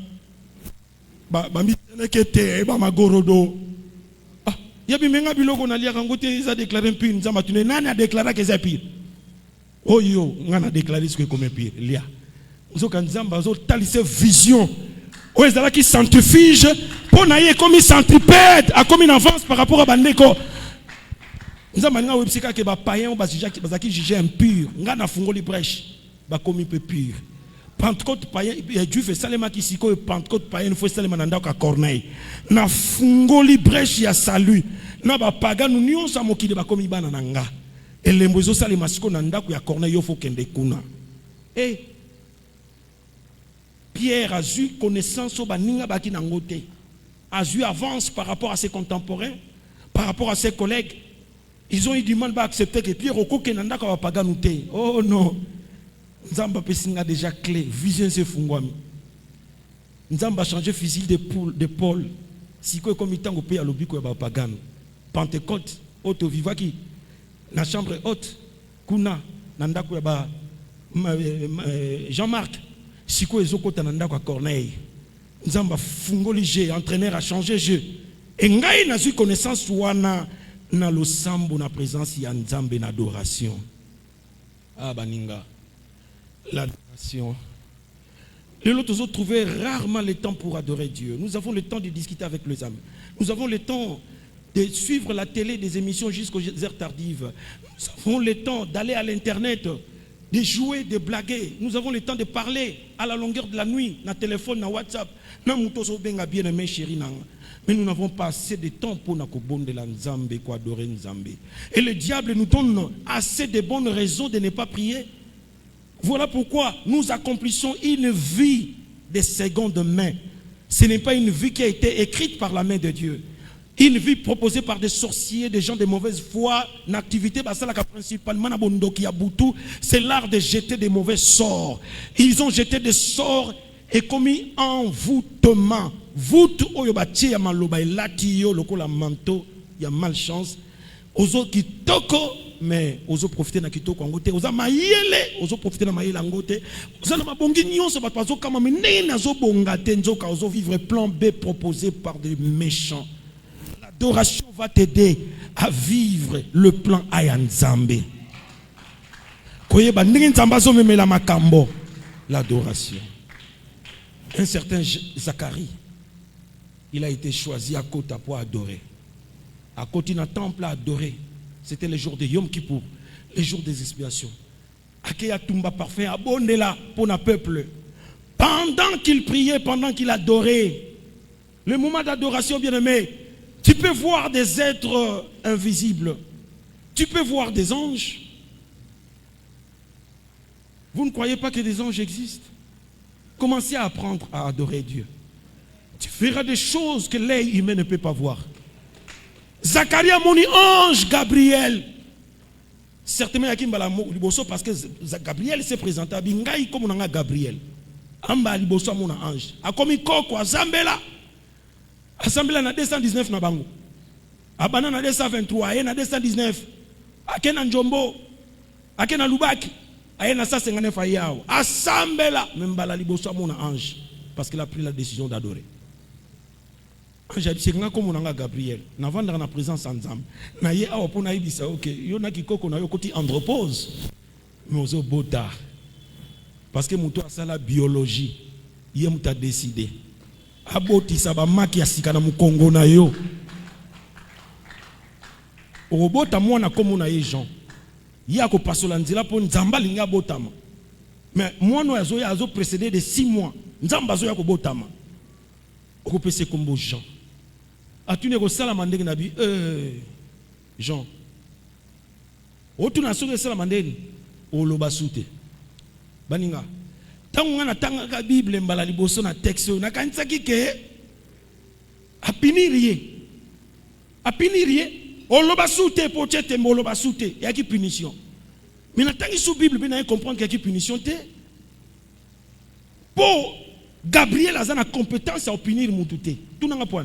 bamisenekete bamagorodo yabi menga biloko na liaka ngote ils a déclaré impur nzamba tune nani a déclaré que c'est pire oyo ngana déclaré ce que comme pire lia nzoka nzamba zo talise vision o ezala qui centrifuge pour naie comme centripède a comme une avance par rapport à bandeko. Nous avons dit que les païens ont jugé impur. Nous avons fungoli brèche. Ba komi peu pur. Pentecôte païen, Dieu fait salema qui siko Pentecôte païen faut salema nanda ka Corneille. Na fungoli brèche ya salut. Na ba paga nous nion sa mokide ba komi bana nanga. Et les mbozo salema siko nanda ku ya Corneille yo faut kende kuna. Et Pierre a eu connaissance au baninga baki nangote. A eu avance par rapport à ses contemporains, par rapport à ses collègues. Ils ont eu du mal à accepter que Pierre Okoke nanda ka paganouté. Oh non. Nzamba pesinga déjà clé, vision se fungwami. Nzamba changé fusil d'épaule. Si quoi comme itango pe alobi ko ba pagano. Pentecôte, auto vivaki la chambre haute kuna nanda ko ba Jean-Marc. Si quoi ezokota nanda ko Corneille. Nzamba fungoli jeu, entraîneur a changé jeu. Et ngai na su connaissance wana na lo sambo na présence ya Nzambe na adoration. Ah baninga. L'adoration. Les autres ont trouvé rarement le temps pour adorer Dieu. Nous avons le temps de discuter avec les âmes. Nous avons le temps de suivre la télé, des émissions jusqu'aux heures tardives. Nous avons le temps d'aller à l'internet, de jouer, de blaguer. Nous avons le temps de parler à la longueur de la nuit, dans le téléphone, dans WhatsApp. Mais nous n'avons pas assez de temps pour nous adorer Nzambe. Et le diable nous donne assez de bonnes raisons de ne pas prier. Voilà pourquoi nous accomplissons une vie de seconde main. Ce n'est pas une vie qui a été écrite par la main de Dieu. Une vie proposée par des sorciers, des gens de mauvaise foi, une activité principalement c'est l'art de jeter des mauvais sorts. Ils ont jeté des sorts et commis envoûtement. Voûte oyobatie ya maloba elati yo lokola manteau, il y a malchance. Ozo kitoko mais ozo profiter na kitoko ngote, oza mayele, ozo profiter na mayele ngote. Oza na mabongi nyonso bato bazo kama mene nazo bongate nzoka ozo vivre plan B proposé par des méchants. L'adoration va t'aider à vivre le plan A Nzambe. Koyeba ndenge Nzamba zo memela makambo, l'adoration. Un certain Zacharie, il a été choisi à Kota pour adorer. À côté d'un temple à adorer. C'était le jour de Yom Kippour, le jour des expiations. Akeya Tumba parfait, abonnez-la pour notre peuple. Pendant qu'il priait, pendant qu'il adorait, le moment d'adoration, bien-aimé, tu peux voir des êtres invisibles. Tu peux voir des anges. Vous ne croyez pas que des anges existent? Commencez à apprendre à adorer Dieu. Tu verras des choses que l'œil humain ne peut pas voir. Zacharie a moni ange Gabriel. Certainement, il y a parce que Gabriel s'est présenté à Bingaï comme on a Gabriel. Amba liboso mon ange. A komi koko a Zambela. A Zambela na 219 na bango. A Bana na 223, a na 219. A Kena Njombo. A Kena Lubaki. A na 159 ayao. A Zambela membala liboso mon ange parce qu'il a pris la décision d'adorer. J'ai dit c'est comme on a Gabriel. Na vendre na présence ensemble. Na ye a opona ibisa OK. Yo na kikoko na yo koti andropause. Mais ozo bota. Parce que muto a la biologie. Yé muta décidé. Aboti sa ba maki asika na mukongo na yo. Obota mwana comme on a ye Jean. Ya ko pasola nzela po nzamba linga botama. Mais mwana azo ya azo précédé de 6 mois. Nzamba azo ya ko botama. Ko pese kombo Jean. Atune ko sala mandenge na bi Jean. Otuna soke sala mandenge oloba sute. Baninga. Tango na tanga ka Bible mbala liboso na texte na kanisa kike apinirie. Apinirie oloba sute po chete oloba sute ya ki punition. Mais na tangi sous Bible bien comprendre qu'il y a punition te. Pour Gabriel a la compétence à punir Moutouté. Tout n'a pas.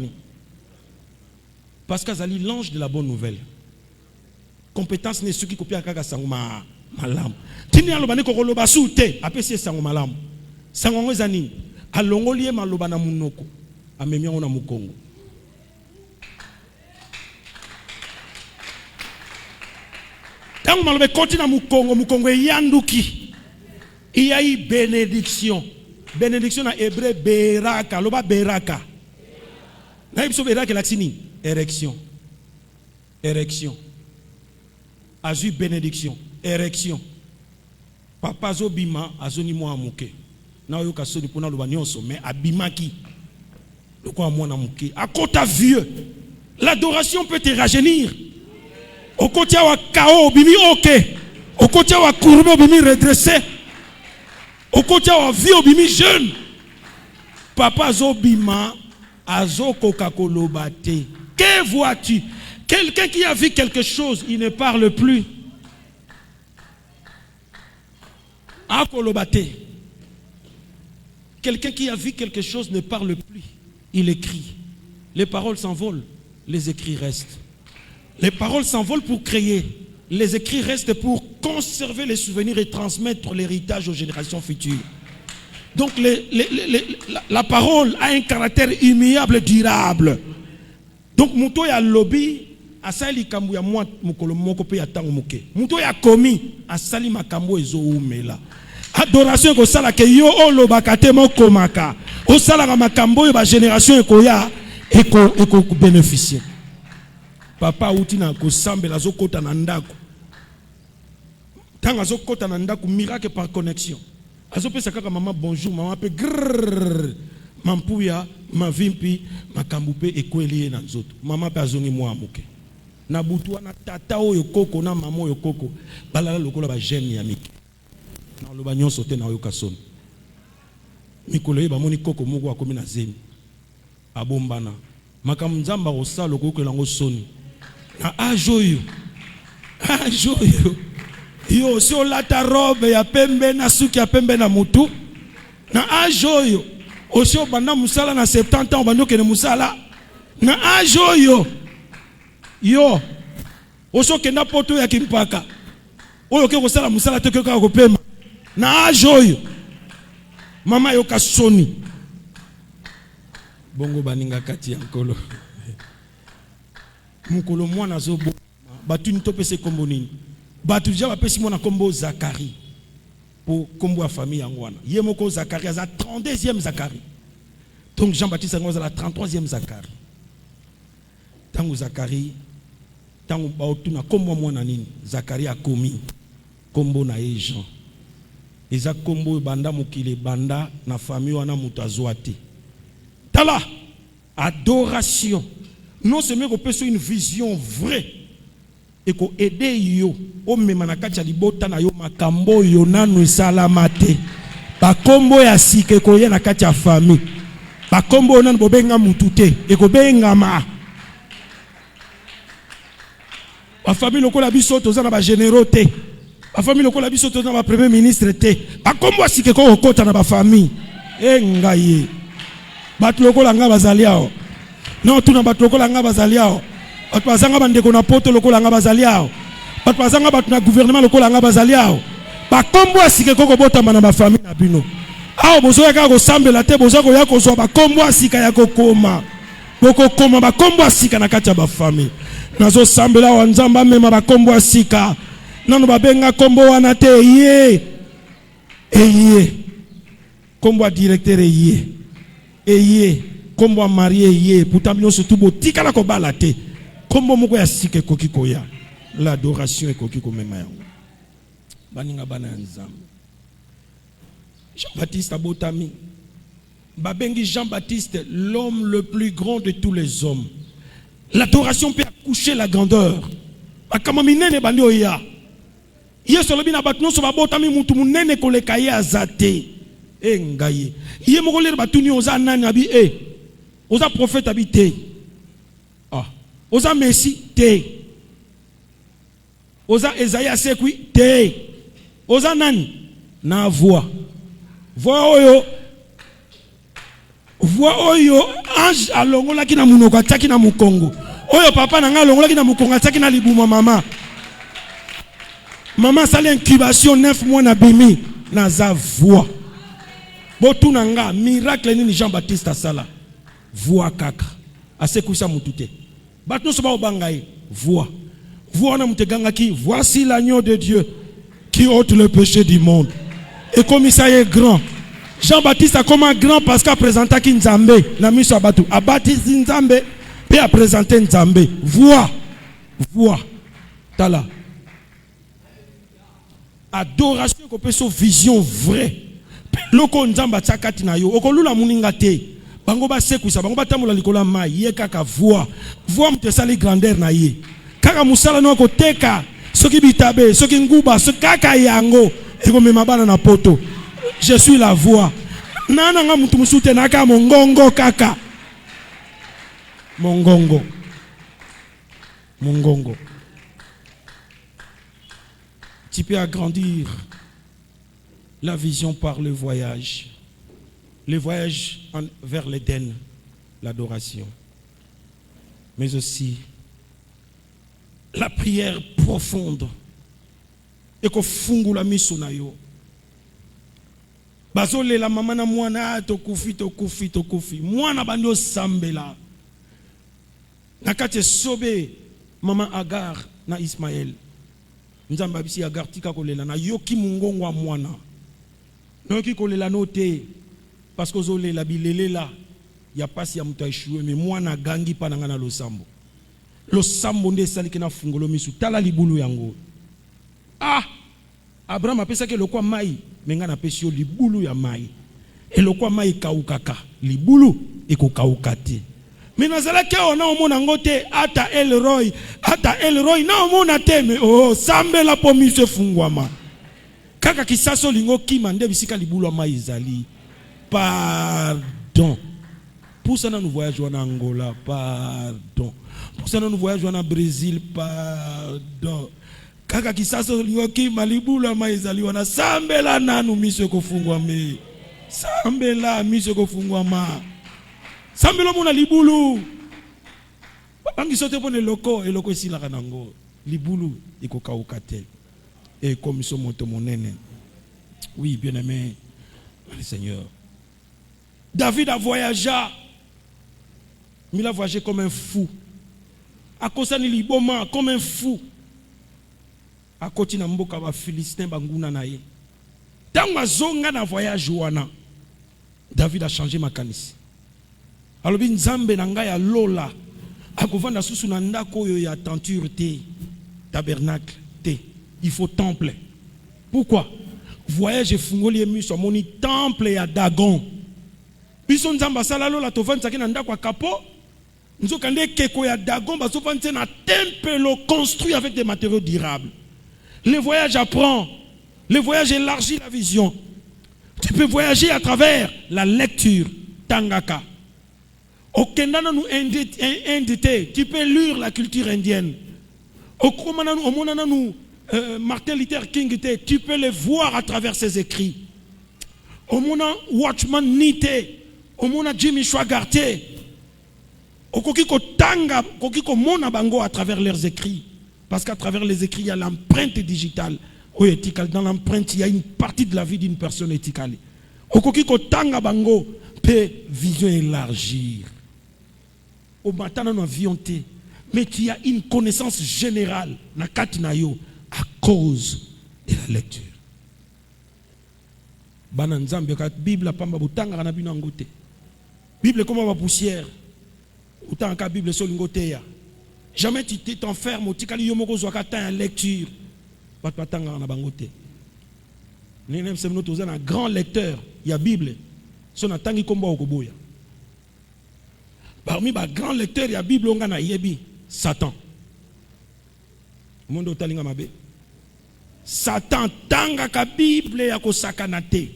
Parce qu'Azali l'ange de la bonne nouvelle. Compétence n'est ce qui copie à Kaga Sangoma Malam. Tini alobane ko loba soute apesi Sangoma Malam. Sangoma zani alongolie malobana munoko amemia ona mukongo. Tango malobe continue mukongo yanduki. Il y a eu bénédiction. Bénédiction en hébreu, beraka. Loba beraka. Naïbso beraka laksini. Érection. Érection. Azu bénédiction. Érection. Papa zo bima, azoni mo amuke. Na yo kasoni pona loba nyonso, mais abimaki. Le quoi mo na muke. À kota vieux. L'adoration peut te rajeunir. Au côté wa kao bimi ok. Au côté wa courbe bimi redressé. Au côté wa vie bimi jeune. Papa zo bima azo coca-cola bate. Que vois-tu? Quelqu'un qui a vu quelque chose, il ne parle plus. Akolobate. Quelqu'un qui a vu quelque chose ne parle plus. Il écrit. Les paroles s'envolent, les écrits restent. Les paroles s'envolent pour créer. Les écrits restent pour conserver les souvenirs et transmettre l'héritage aux générations futures. Donc la parole a un caractère immuable, durable. Donc Mouto ya lobby asali kambu ya mwa mukolo moko pe ya tango moke. Mouto ya komi asali makambo ezo umela. Adoration ko sala ke yo olobaka te moko maka. O sala ka makambo yo ba génération ekoya eko bénéficier. Papa uti na ko sambela zo kota na ndako. Tanga zo kota na ndako miracle par connexion. Azo pesa kaka maman bonjour, maman pe grrr. Mampuya, ma vimpi, makambu pe ekweli na nzoto. Maman pe azongi mwa muke. Na butu na tata oyo koko na mama oyo koko. Balala lokola ba gene ya miki. Na loba nyonso te na oyo kasoni. Mikolo ye ba moni koko moko akomi na zemi. Abombana. Makambu nzamba osala okoko lango soni. Na ajoyo. Ajoyo. Yo so lata robe ya pembe na suki ya pembe na mutu. Na ajoyo. Osio banda musala na 70 ans bando kene musala. Na ajoyo. Yo. Osio kenda poto ya kimpaka. Oyo ke kosala musala te ke ka kopema. Na ajoyo. Mama yo kasoni. Bongo baninga kati ya nkolo. Mukolo mwana zo bo. Batu nitopese kombo nini. Batu déjà bapesi mwana kombo Zakari. Pour kombo ya famille yangwana. Yemoko Zakari a 32e Zakari. Donc Jean-Baptiste a la 33e Zakari. Tango Zakari, tango baotuna kombo mwana nini? Zakari a komi kombo na ye Jean. Eza kombo banda mokile banda na famille wana mutazwate. Tala adoration. Non seulement qu'on peut une vision vraie et qu'on aide yo o memana kacha libota na yo makambo yo nanu salamate. Ba kombo ya sike ko ye na kacha famille. Ba kombo nanu bobenga mutute e ko benga ma. Ba famille lokola biso toza na ba généraux te. Ba famille lokola biso toza na ba premier ministre te. Ba kombo sike ko okota na ba famille. Ngaye. Batu lokola nga bazali ao. Non tuna batu lokola nga bazali ao. Batu bazanga bandeko na poto lokola nga bazali ao. Batu bazanga batu na gouvernement lokola nga bazali ao. Ba kombo asike koko botama na ba famille na bino. Ao bozo ya ko sambela te bozo ko ya ko zo ba kombo asika ya ko koma. Boko koma ba kombo asika na kati ya ba famille. Nazo sambela wa nzamba mema ba kombo asika. Nanu babenga kombo wana te ye. Eye. Kombo directeur eye. Eye. Kombo marié eye. Pourtant nous surtout botika la ko balate. Kombo moko ya sike koki koya. L'adoration est koki ko mema yango. Baninga bana nzamba. Jean-Baptiste abotami. Babengi Jean-Baptiste, l'homme le plus grand de tous les hommes. L'adoration peut accoucher la grandeur. Bakama minene bandi oya. Yeso lobi na batu so babotami mutu munene koleka ye azate. Ngaye. Ye moko lere batuni oza nani abi oza prophète abi te. Ah. Oza Messi te. Oza Esaïe asekwi te. Oza nani? Na voix. Voix oyo ange alongola ki na munoko ataki na mukongo. Oyo papa na nga alongola ki na mukongo ataki na libuma mama. Maman sali incubation 9 mois na bimi na za voix. Botu na nga miracle ni Jean-Baptiste asala. Voix kaka. Asekuisa mutute. Batno so ba obangaye voix. Voix na muteganga ki voici l'agneau de Dieu qui ôte le péché du monde. Et comme ça est grand. Jean-Baptiste a comme un grand parce qu'il a présenté Nzambe. La mission Abatu. A baptisé Nzambe. Puis a présenté Nzambe. Voix. Tala. Adoration qu'on peut sur vision vraie. Loko Nzamba tsakati na yo. Okolula muninga te. Bango ba sekuisa. Bango ba tamula likola ma. Ye kaka voix. Voix mtesali grandeur na ye. Kaka musala no ko teka. Soki bitabe. Soki nguba. Soki kaka yango. Eko memabana na poto. Je suis la voix. Nana nga mutu musute naka mongongo kaka. Mongongo. Mongongo. Tu peux agrandir la vision par le voyage. Le voyage vers l'Éden, l'adoration. Mais aussi la prière profonde. Et que fungula miso na yo. Bazole la mama na mwana tokufi. Mwana bando sambela. Nakate sobe mama Agar na Ismaël. Nzamba bisi Agar tika kolela na yoki mungongo wa mwana. Noki kolela note parce que zole la bilele la ya pasi ya muta échoué mais mwana gangi pa na losambo. Losambo nde saliki na fungolo misu tala libulu yango. Ah, Abraham apesa ke lokwa mai menga na pesio libulu ya mai. Et lokwa mai kaukaka libulu eko kaukate. Mais nazala ke ona omona ngote ata Elroy na omona teme oh sambe la pomi se fungwama. Kaka kisaso lingo kima nde bisika libulu ya mai ezali. Pardon. Pour ça nous voyageons en Angola, pardon. Pour ça nous voyageons en Brésil, pardon. Kaka kisaso lingoki malibula maizali wana sambela nanu miso kofungwa me. Sambela miso kofungwa ma. Sambela mona libulu. Bangi sote pone eloko sila kanango. Libulu iko kaukate. Et comme so moto monene. Oui, bien aimé, le Seigneur. David a voyagé. Mais il a voyagé comme un fou. À cause de l'Iboma, comme un fou. À côté de Mboka, les Philistins, Banguna naye. Dans ma zone, dans voyage, David a changé ma canisse. Alors, bin Zambe nanga ya lola. A kovanda susu nanda koyo ya tenture te. Tabernacle te. Il faut temple. Pourquoi? Voyage fungoli emu sur moni temple ya Dagon. Bison Zamba salalo la tovan saki nanda kwa kapo. Nous avons keko ya Dagon ba souvent c'est un temple construit avec des matériaux durables. Le voyage apprend. Le voyage élargit la vision. Tu peux voyager à travers la lecture Tangaka. Au Kenya nous indité, tu peux lire la culture indienne. Au Kromana nous, au Monana nous Martin Luther King, tu peux les voir à travers ses écrits. Au Mona Watchman Nite, au Mona Jimmy Schwagarte, au Kokiko Tanga, Kokiko Mona Bango à travers leurs écrits. Parce qu'à travers les écrits, il y a l'empreinte digitale. Dans l'empreinte, il y a une partie de la vie d'une personne éthicale. Au Kokiko Tanga Bango peut vision élargir. Au matin, nous avions été. Mais tu as une connaissance générale na katinayo à cause de la lecture. Bananzambe kat Bible pamba butanga na bino ngote. Bible comme ma poussière. Autant ka Bible so lingote ya. Jamais tu t'enfermes au tikali yomoko zwaka ta lecture. Bat patanga na bangote. Nenem semno toza na grand lecteur, il y a Bible. So na tangi komba okoboya. Parmi les grands lecteurs, il y a la Bible, on a Yebi, Satan. Monde otalinga mabe. Satan tanga ka Bible ya ko sakanate.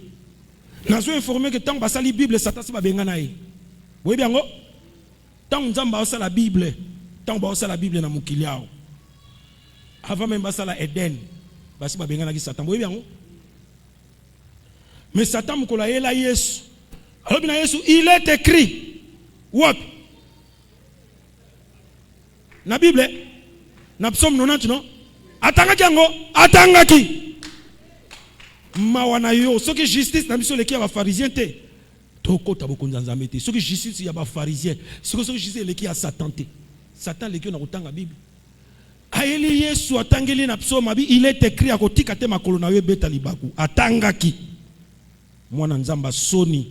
Nazo informé que tant basali Bible Satan se ba bengana yi. Oui bien ngo. Tant nzamba osala la Bible, tant ba osala la Bible na mukiliao. Avant même basala Eden, basi ba bengana ki Satan. Oui bien ngo. Mais Satan mukola yela Yesu. Alors bina Yesu, il est écrit. What? Na Bible, na psaume 90 non? Atangaki yango, atangaki. Mawana yo, ce que justice na biso leki ya ba pharisien te. Toko taboko nzanzambe te. Ce que justice ya ba pharisien, ce que justice leki ya Satan te. Satan leki na kotanga Bible. Ayeli Yesu atangeli na psaume abi, il est écrit à kotika te makolo na yo beta libaku. Atangaki. Mwana nzamba soni.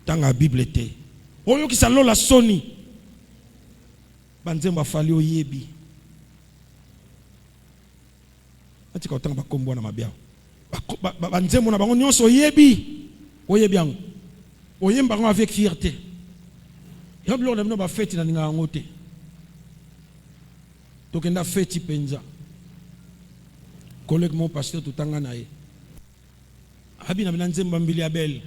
Tanga Bible te. Oyo ki salola soni. Banzemba fali oyebi. Atika otanga bakombo na mabia. Banzembo na bango nyonso oyebi. Oyebi yango. Oyemba ngo avec fierté. Yablo na bino ba fête na ninga ngote. Tokenda fête penza. Collègue mon pasteur tutanga na ye. Abi na binanzemba mbili ya bel.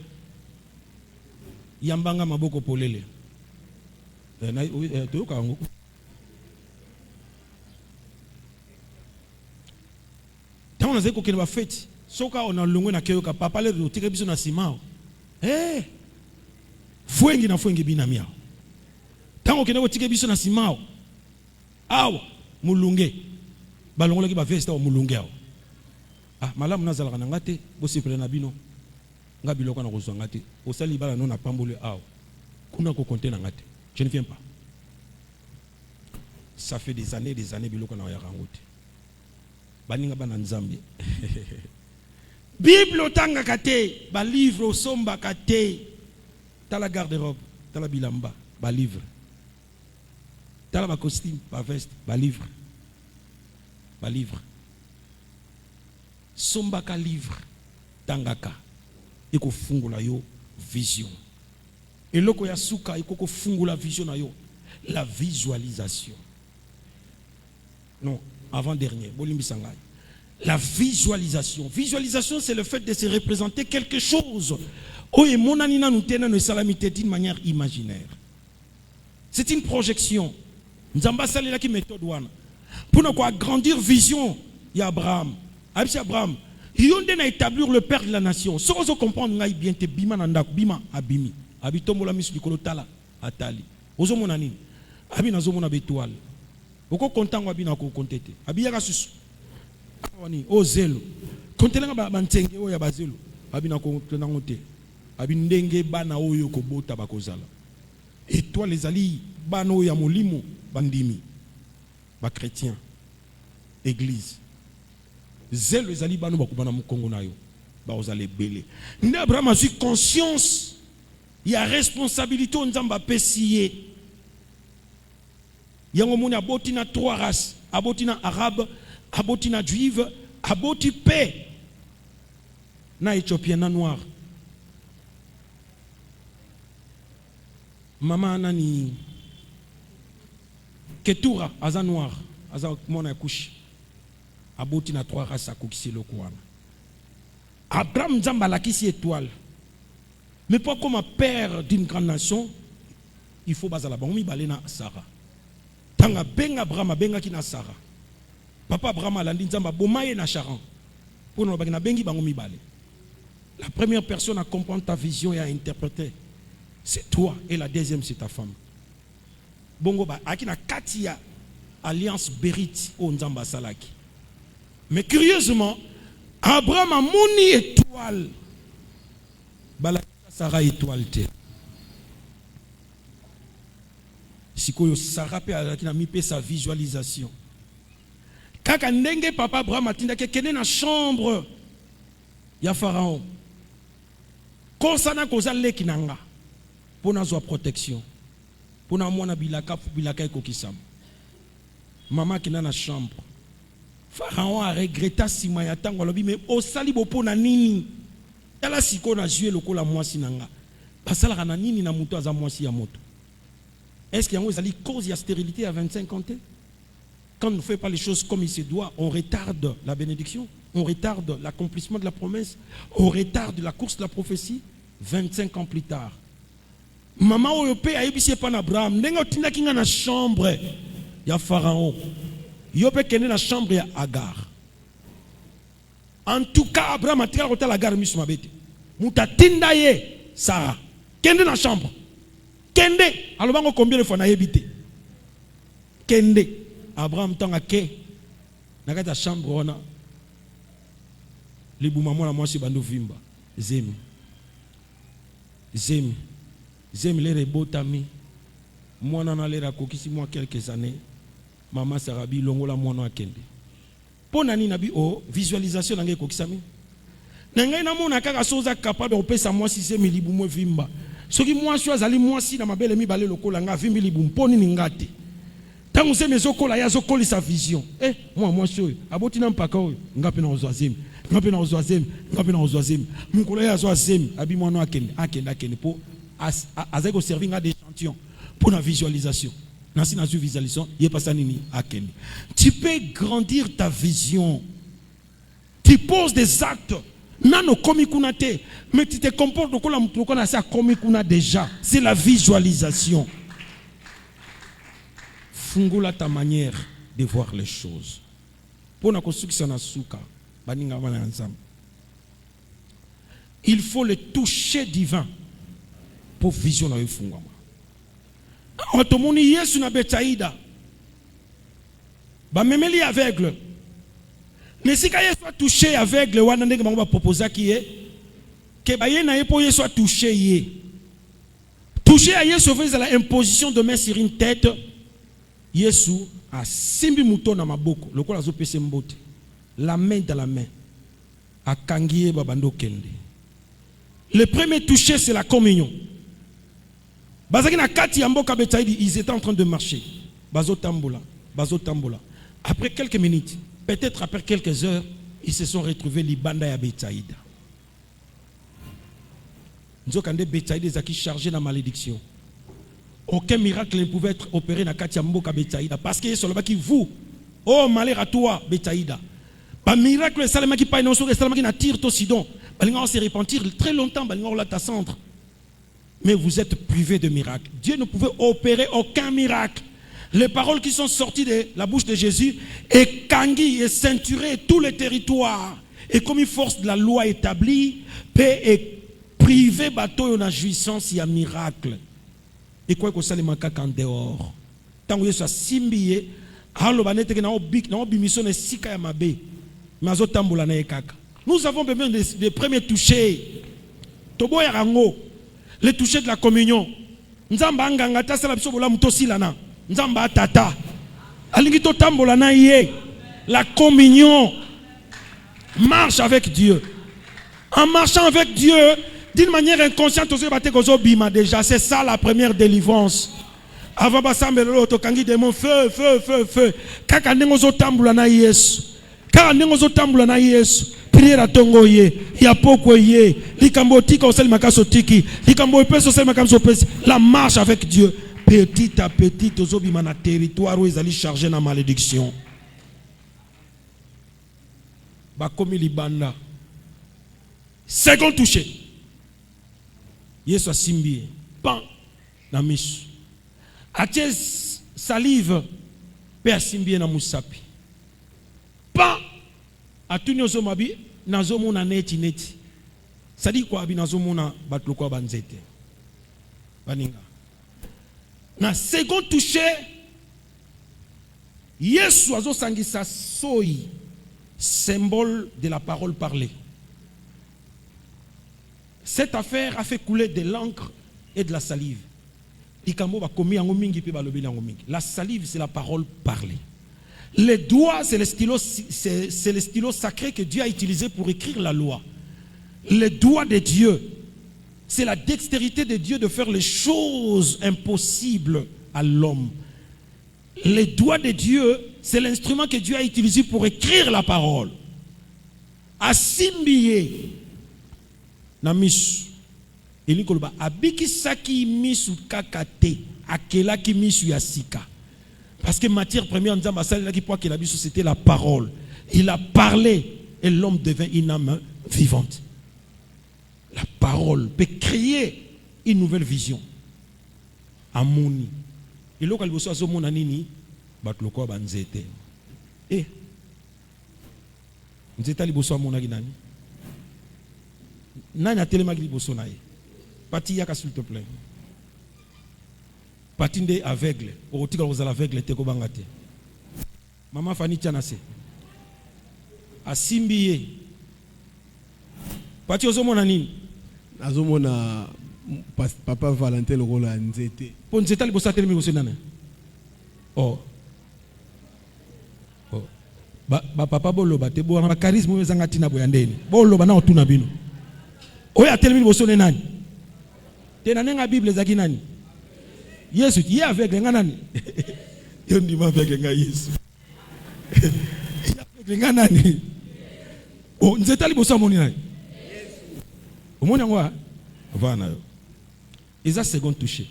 Yambanga maboko polele. Toyoka ngo. Tant on a dit qu'on va faire, soka on a longué na keyoka papa le rotire biso na simao. Eh, fuengi na fuengi binamia. Tant on kende rotire biso na simao. Awa mulunge. Balongola ki ba veste o mulunge awa. Ah, malamu nazala na ngate, bo sipele na bino. Nga biloko na kozwa ngate. Osali bala non na pambole awa. Kuna ko compter na ngate. Je ne viens pas. Ça fait des années biloko na ya rangote. Baninga bana nzambe. Bible otanga kate, ba livre osomba kate. Tala garde-robe, tala bilamba, ba livre. Tala ba costume, ba veste, ba livre. Ba livre. Somba ka livre tangaka. Eko fungula yo vision. Eloko ya suka eko ko fungula vision na yo. La visualisation. Non, avant-dernier. La visualisation. Visualisation, c'est le fait de se représenter quelque chose. D'une manière imaginaire. C'est une projection. Nous avons une méthode. Pour nous agrandir vision, il y a Abraham. Abraham. Il y a établir le père de la nation. Si vous comprenez bien, c'est Bima Nandak, Bima Abimi. Abitombola Miss Nicolo Tala, Atali. Ozo Monani. Abina Zomona Bétoile. Oko content wabina ko kontete abiyaka susu awani o zelo kontelenga ba ntenge o ya bazelo abina ko ngote abindenge bana oyo ko bota bakozala étoile ezali bana oyo ya molimo bandimi ba chrétien église zelo ezali bana bakubana mukongo nayo ba ozale belé ndi Abraham a eu conscience il y a responsabilité nzamba pesiye. Yango moni aboti na 3 races, aboti na arabe, aboti na juive, aboti paix na éthiopien na noir. Mama nani Ketura aza noir, aza mona kushi. Aboti na 3 races akokisi lokwana. Abraham Nzamba lakisi étoile. Mais pas comme un père d'une grande nation, il faut bazala bango mi balena Sarah. Tanga benga Abraham benga kina Sarah. Papa Abraham alandi Nzamba bomaye na Charan. Pour nous bagina bengi bango mi bale. La première personne à comprendre ta vision et à interpréter, c'est toi, et la deuxième c'est ta femme. Bongo ba akina katia alliance Berit au Nzamba salaki. Mais curieusement, Abraham a moni étoile. Bala Sarah étoile te. Sikoyo Sarah pe alaki na mi pe sa visualisation. Kaka ndenge papa Abraham atinda ke kene na chambre ya Pharaon. Kosana kozale kinanga. Pona zo protection. Pona mwana bilaka ekokisama. Maman kina na chambre. Pharaon a regretté sima ya tango lobi mais osali bopona nini? Yala siko na jouer lokola mwasi nanga. Basala na nini na muto aza mwasi ya moto. Est-ce qu'il y a une cause de stérilité à 25 ans? Quand on ne fait pas les choses comme il se doit, on retarde la bénédiction, on retarde l'accomplissement de la promesse, on retarde la course de la prophétie. 25 ans plus tard. Maman Oyope a ébissé par Abraham. Nenga otinda kinga na chambre ya Pharaon. Yope kende na chambre ya Agar. En tout cas, Abraham a tiré à la gare Miss Mabete. Mouta tinda ye Sarah. Kende na chambre. Kende. Alors combien de fois na yebité? Kende. Abraham tanga ke. Na ta chambre ona. Les boumamo la moi si bando vimba. Zemi. Zemi. Zemi les rebotami. Moi na lera kokisi moi quelques années. Maman Sarabi longola mwana kende. Pona ni nabi o visualisation nangé kokisami. Nangé na mona kaka soza capable de pesa moi si zemi libu mo vimba. Soki moi suis azali moi si na mabele mi balé lokola nga vimbi libu mponi ningati. Tango zemi zokola ya zokoli sa vision. Moi suis aboti na mpaka oyo ngapi na ozwazemi. Ngapi na ozwazemi. Ngapi na ozwazemi. Mukolo ya ozwazemi abi mwana akende po azeko servir nga des échantillons pour la visualisation. Tu peux grandir ta vision. Tu poses des actes. Mais tu te comportes comme déjà. C'est la visualisation. Fungula ta manière de voir les choses. Pour la construction na suka, Il faut le toucher divin pour vision na yefungwa. Otomoni Yesu na Betsaïda. Ba memeli aveugle. Mais si quand Yesu a touché aveugle, wana ndenge bango ba proposer ki est que ba ye na ye po Yesu a touché ye. Toucher à Yesu faisait la imposition de main sur une tête. Yesu a simbi mouton na maboko. Le quoi la zopese mbote. La main dans la main. A kangiye babando kende. Le premier toucher c'est la communion. Bazaki na kati ya mboka Betsaïda, ils étaient en train de marcher. Bazo tambola. Après quelques minutes, peut-être après quelques heures, ils se sont retrouvés libanda ya Betsaïda. Nzokande Betsaïda zaki chargé la malédiction. Aucun miracle ne pouvait être opéré dans kati ya mboka Betsaïda parce que Yesu qui vous, oh malheur à toi Betsaïda. Pas miracle salama qui paye non sur salama qui na tire to Sidon. Balinga se repentir très longtemps balinga la ta centre. Mais vous êtes privés de miracles. Dieu ne pouvait opérer aucun miracle. Les paroles qui sont sorties de la bouche de Jésus et kangi et ceinturé tous les territoires. Et comme une force de la loi établie, paix et privé bateau en jouissance, il y a miracle. Et quoi que ça les manque en dehors. Tant que Yesu a simbié, nous avons besoin des premiers touchés. Le toucher de la communion. Nzamba nganga tasala biso bola mutosilana. Nzamba tata. Alingi to tambola na ye. La communion. Marche avec Dieu. En marchant avec Dieu, d'une manière inconsciente, déjà, c'est ça la première délivrance. Avant basambelo to kangi démon feu. Kaka nengozo tambola na Yesu. Kaka nengozo tambola na Yesu. Prière tongo ye, ya poko ye, likambo tika osel makaso tiki, likambo peso osel makaso pesi. La marche avec Dieu, petit à petit, tozobi mana territoire où ils allaient charger na malédiction. Bakomi libanda. Second touché. Yesu asimbi, pan na misu. Atie salive, pe asimbi na musapi. Pan atuni ozomabi nazomona neti. Sadi kwa abi nazomona batloko banzete. Baninga. Na second touché Yesu azosangisa soi, symbole de la parole parlée. Cette affaire a fait couler de l'encre et de la salive. La salive c'est la parole parlée. Les doigts, c'est le stylo sacré que Dieu a utilisé pour écrire la loi. Les doigts de Dieu, c'est la dextérité de Dieu de faire les choses impossibles à l'homme. Les doigts de Dieu, c'est l'instrument que Dieu a utilisé pour écrire la parole. Asimbiye na misu. Elikoloba abiki saki misu kakate akela ki misu yasika. Parce que matière première, c'était la parole. Il a parlé et l'homme devint une âme vivante. La parole peut créer une nouvelle vision. Amoni. Et là, quand il y a un monanini, batloko banzete. Eh, nzeta liboso monagi nani. Nani a télémagri liboso nae. Pati yaka s'il te plaît. Patinde aveugle. Otika vous aveugle te ko bangate. Maman Fanny Tianase. Asimbiye. Pati ozomona nini? Azomona papa Valentin Lokola nzete. Po nzeta liboso atelemi boso nana. Oh. Ba papa boloba te bo na charisme ezanga tina boyandeni. Boloba na otuna bino. Oya atelemi boso nani? Te na nga Bible ezaki nani? Yesu, il est avec les gens. Il dit avec les gens. Yesu. Il est avec les gens. Oh, nous étions allés au monde. Au monde, on va. Voilà. Et ça, second touché.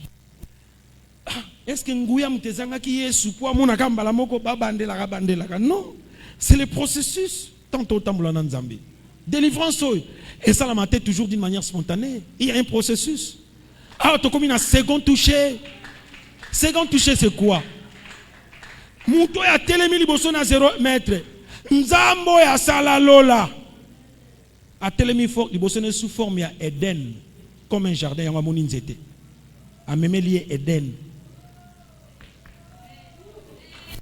Est-ce que Ngouya Mtezanga qui est sous poids, mon akamba la moko babandela bandela? Non. C'est le processus. Tantôt tamboulana nzambi. Délivrance. Et ça, la matin, toujours d'une manière spontanée. Il y a un processus. Ah, tu as comme un second touché. Second touché, c'est quoi? Mouto a télémi liboso na 0 mètre. Nzambo ya sala lola. A telemi fort, il bosse sous forme ya Eden, comme un jardin ya moni nzete. A même lié Eden.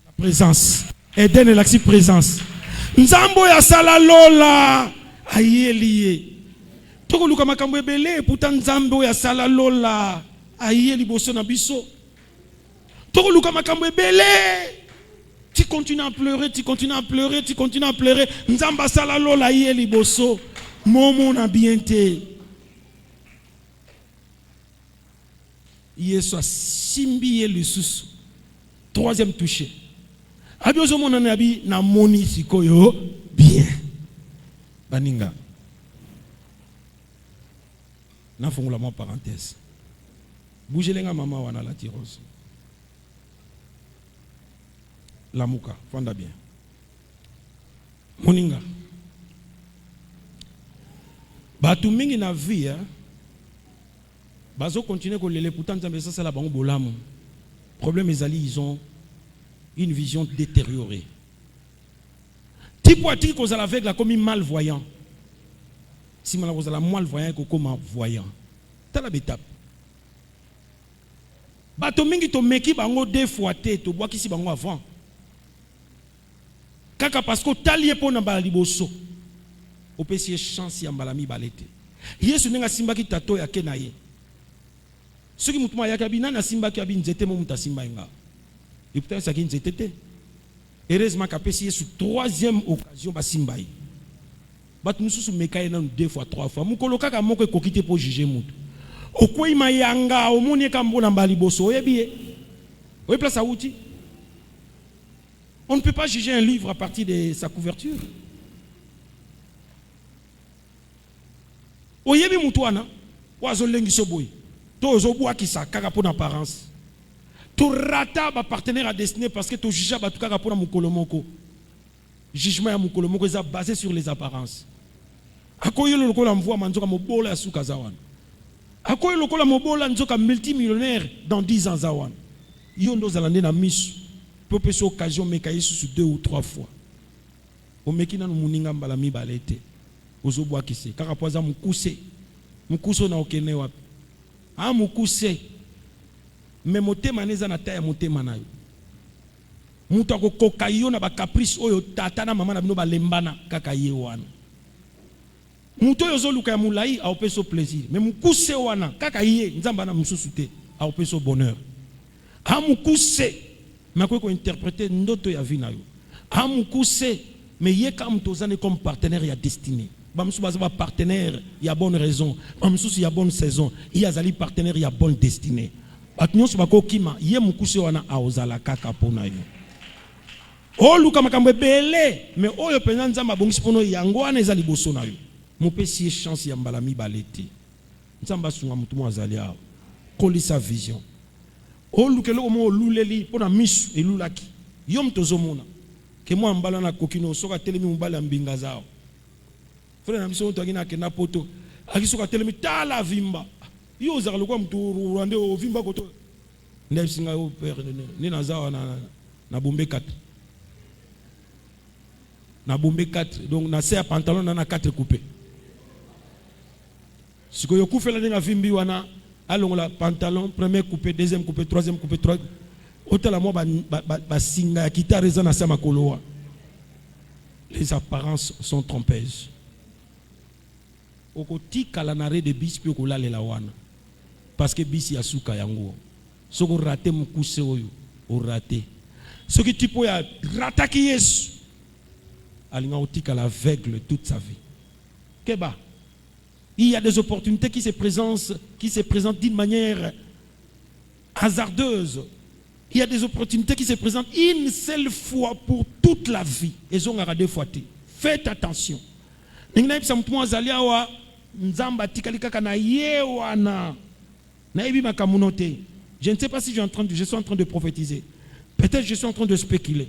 La présence. Eden est l'axi présence. Nzambo ya sala lola. Aye lié. Toko luka makambo ebele pourtant nzambo ya sala lola. Aye liboso na biso. Toko luka makambo ebele. Tu continues à pleurer, tu continues à pleurer, tu continues à pleurer. Nzamba sala lola aye liboso. Momo na biente. Yesu simbi le sous. Troisième touché. Abiozo mon anabi na moni sikoyo bien. Baninga. Na fongula mo parenthèse. Bougelenga mama wana la tirose. La muka, fanda bien. Moninga. Batu mingi na vie, bazo continuer ko lele pourtant ça la bango bolamu. Problème ezali ils ont une vision détériorée. Tipo ati ko zala aveugle comme malvoyant. Si mala ko zala malvoyant ko comme voyant. Tala betap. Bato mingi to meki bango deux fois te to boaki si bango avant. Kaka parce que talie po na ba liboso. Opesi chance ya mbalami balete. Yesu nenga simba ki tato ya kenaye. Soki mutuma ya kabina na simba ki abi nzete mo muta simba nga. Et peut-être ça qui nzete te. Heureusement qu'apesi Yesu troisième occasion ba simba yi. Bat mususu mekaye na deux fois trois fois. Mukolo kaka moko kokite po juger mutu. Okoi mayanga omoni kambo na mbali boso oyebi. Oye place à outil. On ne peut pas juger un livre à partir de sa couverture. Oyebi mutuana wazo lengi soboy to ozobu akisa kaka pona apparence to rata ba partenaire à destiné parce que to juge ba kaka pona mukolo moko jugement ya mukolo moko est basé sur les apparences akoyelo lokola mvua manzoka mobola ya suka zawana akoyelo lokola mobola nzoka multimillionnaire dans 10 ans zawana yo ndo zalande na misu peut peut occasion meka yesu 2 ou 3 fois o mekina no muninga mbala mi balete ozobu akise kaka poza mukuse mukuso na okene wapi a mukuse me motema neza na taya motema nayo mutu akokoka yo na ba caprice oyo tata na mama na bino balembana kaka ye wana mutu oyo zoluka ya mulai a opeso plaisir me mukuse wana kaka ye nzamba na mususu te a opeso bonheur a mukuse makwe ko interpréter ndoto ya vie na yo a mukuse me ye kam tozane comme partenaire ya destinée. Bamsou baza partenaire, il y a bonne raison. Bamsou il y a bonne saison. Il y a zali partenaire, il y a bonne destinée. Batnyo subako kima, ye mukuse wana aozala kaka pona yo. O luka makambe bele, mais oyo penza nzamba bongisi pono yango wana ezali boso na yo. Mopesi chance ya mbalami baleti. Nzamba sunga mutu mo azali awo. Koli sa vision. O lukelo mo luleli pona misu elulaki. Yo mtozo mona. Ke mo mbala na kokino soka telemi mbala mbinga zao. Frère na biso to akina kena poto akisoka telemi tala vimba yo za lokwa mtu rwande o vimba koto ndesinga o père ni nazawa na bombe 4 na bombe 4 donc na serre pantalon na 4 coupé siko yo kufela na vimbi wana alongola pantalon premier coupé deuxième coupé troisième coupé otala mo ba singa ya guitare za na sama koloa. Les apparences sont trompeuses. Okoti kalanare de bis pe ko lalela wana parce que bis ya suka yango soko raté mukuse oyo o raté ce qui tipo ya rataki Yesu alinga otika l'aveugle toute sa vie keba il y a des opportunités qui se présentent d'une manière hasardeuse. Il y a des opportunités qui se présentent une seule fois pour toute la vie. Elles ont regardé fois. Faites attention. Nzamba tikalika na yewana na ebi makamunote. Je ne sais pas si je suis en train de prophétiser. Peut-être je suis en train de spéculer.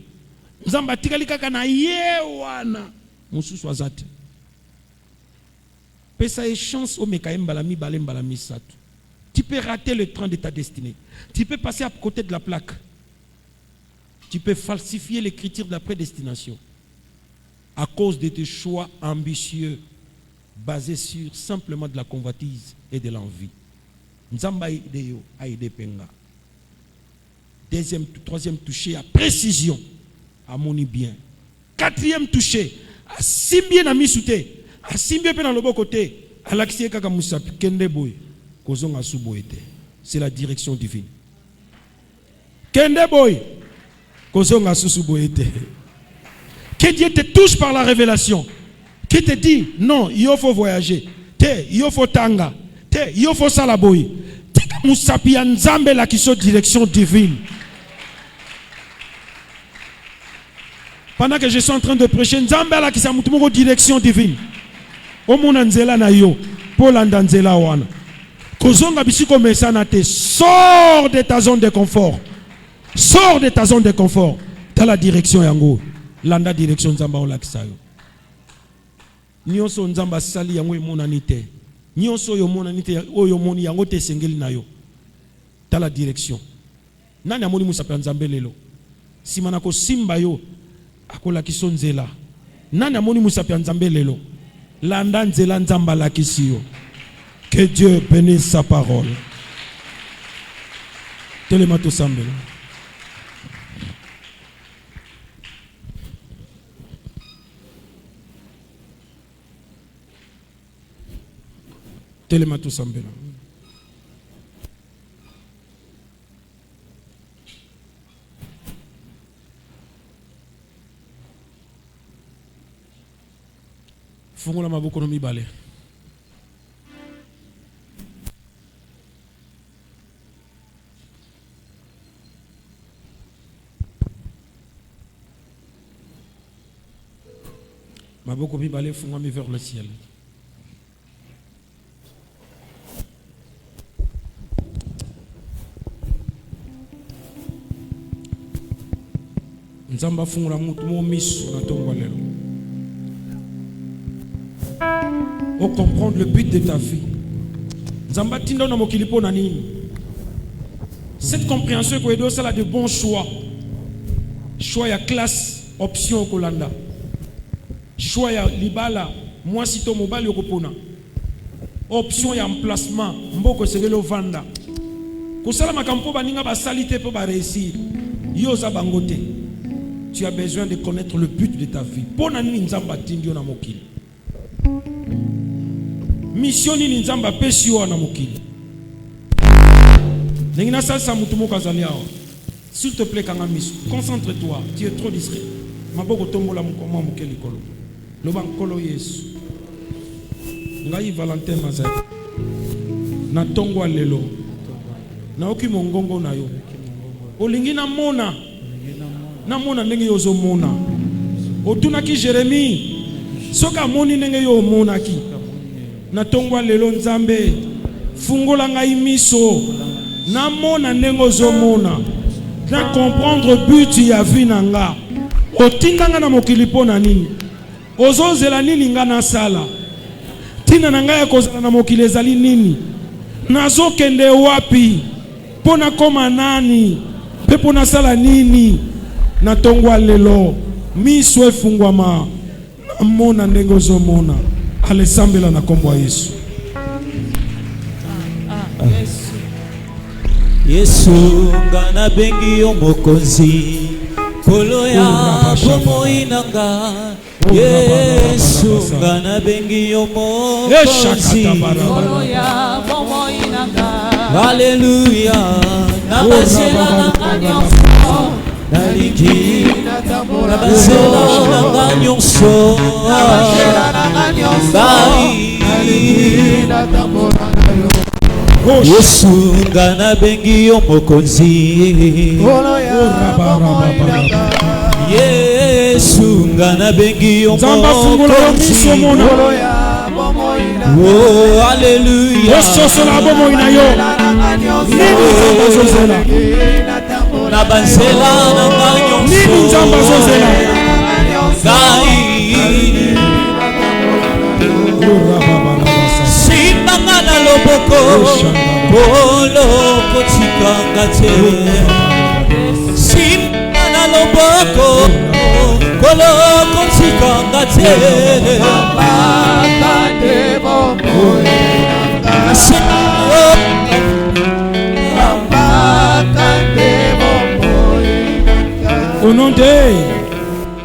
Nzamba tikalika na yewana mususu azate. Pesa e chance o mekaim balami balem balami satu. Tu peux rater le train de ta destinée. Tu peux passer à côté de la plaque. Tu peux falsifier l'écriture de la prédestination. à cause de tes choix ambitieux basés sur simplement de la convoitise et de l'envie. Nzamba aide aide penga. Troisième touché à précision, à moni bien. Quatrième touché à simbie na misute, à simbie pe na lobo côté, à l'axie kaka musapi kende boy, kozonga subo ete. C'est la direction divine. Kende boy, kozonga subo ete. Que Dieu te touche par la révélation. Qui te dit non, il faut voyager. Il faut tanga. Il faut salaboy. Musapi nzambe la qui sont direction divine. Pendant que je suis en train de prêcher, nzambe la qui sont direction divine. Omona nzela na yo, polanda nzela wana. Kozonga bisiko mesana te, sors de ta zone de confort. Sors de ta zone de confort. Dans la direction yango. Landa direction nzamba o lakisayo. Nyonso nzamba sali yango emonani te. Nyonso yo monani te oyo moni yango te sengeli na yo. Dans la direction. Nani amoni musapi nzambe lelo. Simana ko simba yo akola kiso nzela. Nani amoni musapi nzambe lelo. Landa nzela nzamba la kisio. Que Dieu bénisse sa parole. Telemato sambela. Telemato sambela. Fungola maboko no mibale. Maboko mibale fungwami vers le ciel. Nzamba fungula mutu mo miso na tongwa lelo. Pour comprendre le but de ta vie. Nzamba tinda na mokili po na nini. Cette compréhension ko edo sala de bons choix. Choix ya classe option kolanda. Choix ya libala moi sito mobile yokopona. Option ya emplacement mboko segelo vanda. Kosala makampo baninga basalite po ba réussir. Yo za bangote. Tu as besoin de connaître le but de ta vie. Pona nini nzamba tindio na mokili. Mission ni nzamba pesi yo na mokili. Nengina salsa mutu moko azali awa. S'il te plaît kanga miso, concentre-toi, tu es trop distrait. Maboko tombola mukoma mokeli kolo. Loba nkolo Yesu. Ngai Valentin Mazai. Na tongwa lelo. Na oki mongongo na yo. Olingi na mona. Na mona ndenge yo zo mona. Otunaki Jérémie. Soka moni ndenge yo mona ki. Na tongwa lelo nzambe. Fungola ngai miso. Na mona ndenge zo mona. Na comprendre but ya vie nanga. Otinganga na mokili pona nini. Ozozela nini nga na sala. Tina nanga ya kozala na mokili ezali nini. Nazo kende wapi. Pona koma nani. Pe pona sala nini. Na tongwa lelo. Miso efungwama. Na mona ndenge zo mona. Alesambela na kombo ya Yesu. Yesu ngana bengi yo mokonzi kolo ya bomoi nanga. Yesu ngana bengi yo mokonzi kolo ya bomoi nanga. Hallelujah. Nabazela nanga nyonso naliki nabazela nanga nyonso Yesu ngana bengi yo mokonzi Yesu ngana bengi yo mokonzi. Oh hallelujah. Nabazela nanga nyonso Simbanga na loboko Kolo kotikanga te Simbanga na loboko Kolo konsikanga te au nom de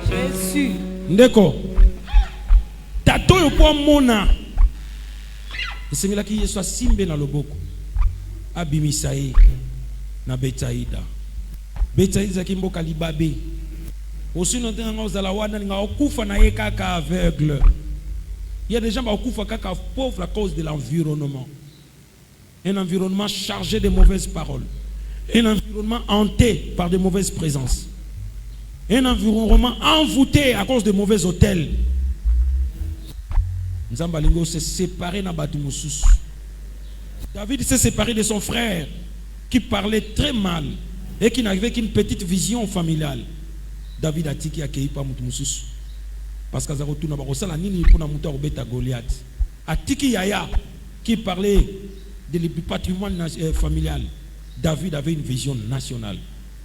Jésus. Ndeko tato yo po mona esengelaki Yesu asimbe na loboko abimisa ye na Betsaïda. Betsaïda ezalaki mboka libabe. Osino ntenga ozala wana ninga okufa na ye kaka aveugle. Il y a des gens qui okufa kaka pauvres à cause de l'environnement. Un environnement chargé de mauvaises paroles. Un environnement hanté par de mauvaises présences. Un environnement envoûté à cause de mauvais hôtels. Nzambalingo s'est séparé na batu mususu. David s'est séparé de son frère qui parlait très mal et qui n'avait qu'une petite vision familiale. David a dit qu'il a accueilli pas mutu mususu. Parce que Zarotu n'a pas la nini pour na mutu obeta Goliath. A Tiki Yaya qui parlait de patrimoine familial. David avait une vision nationale.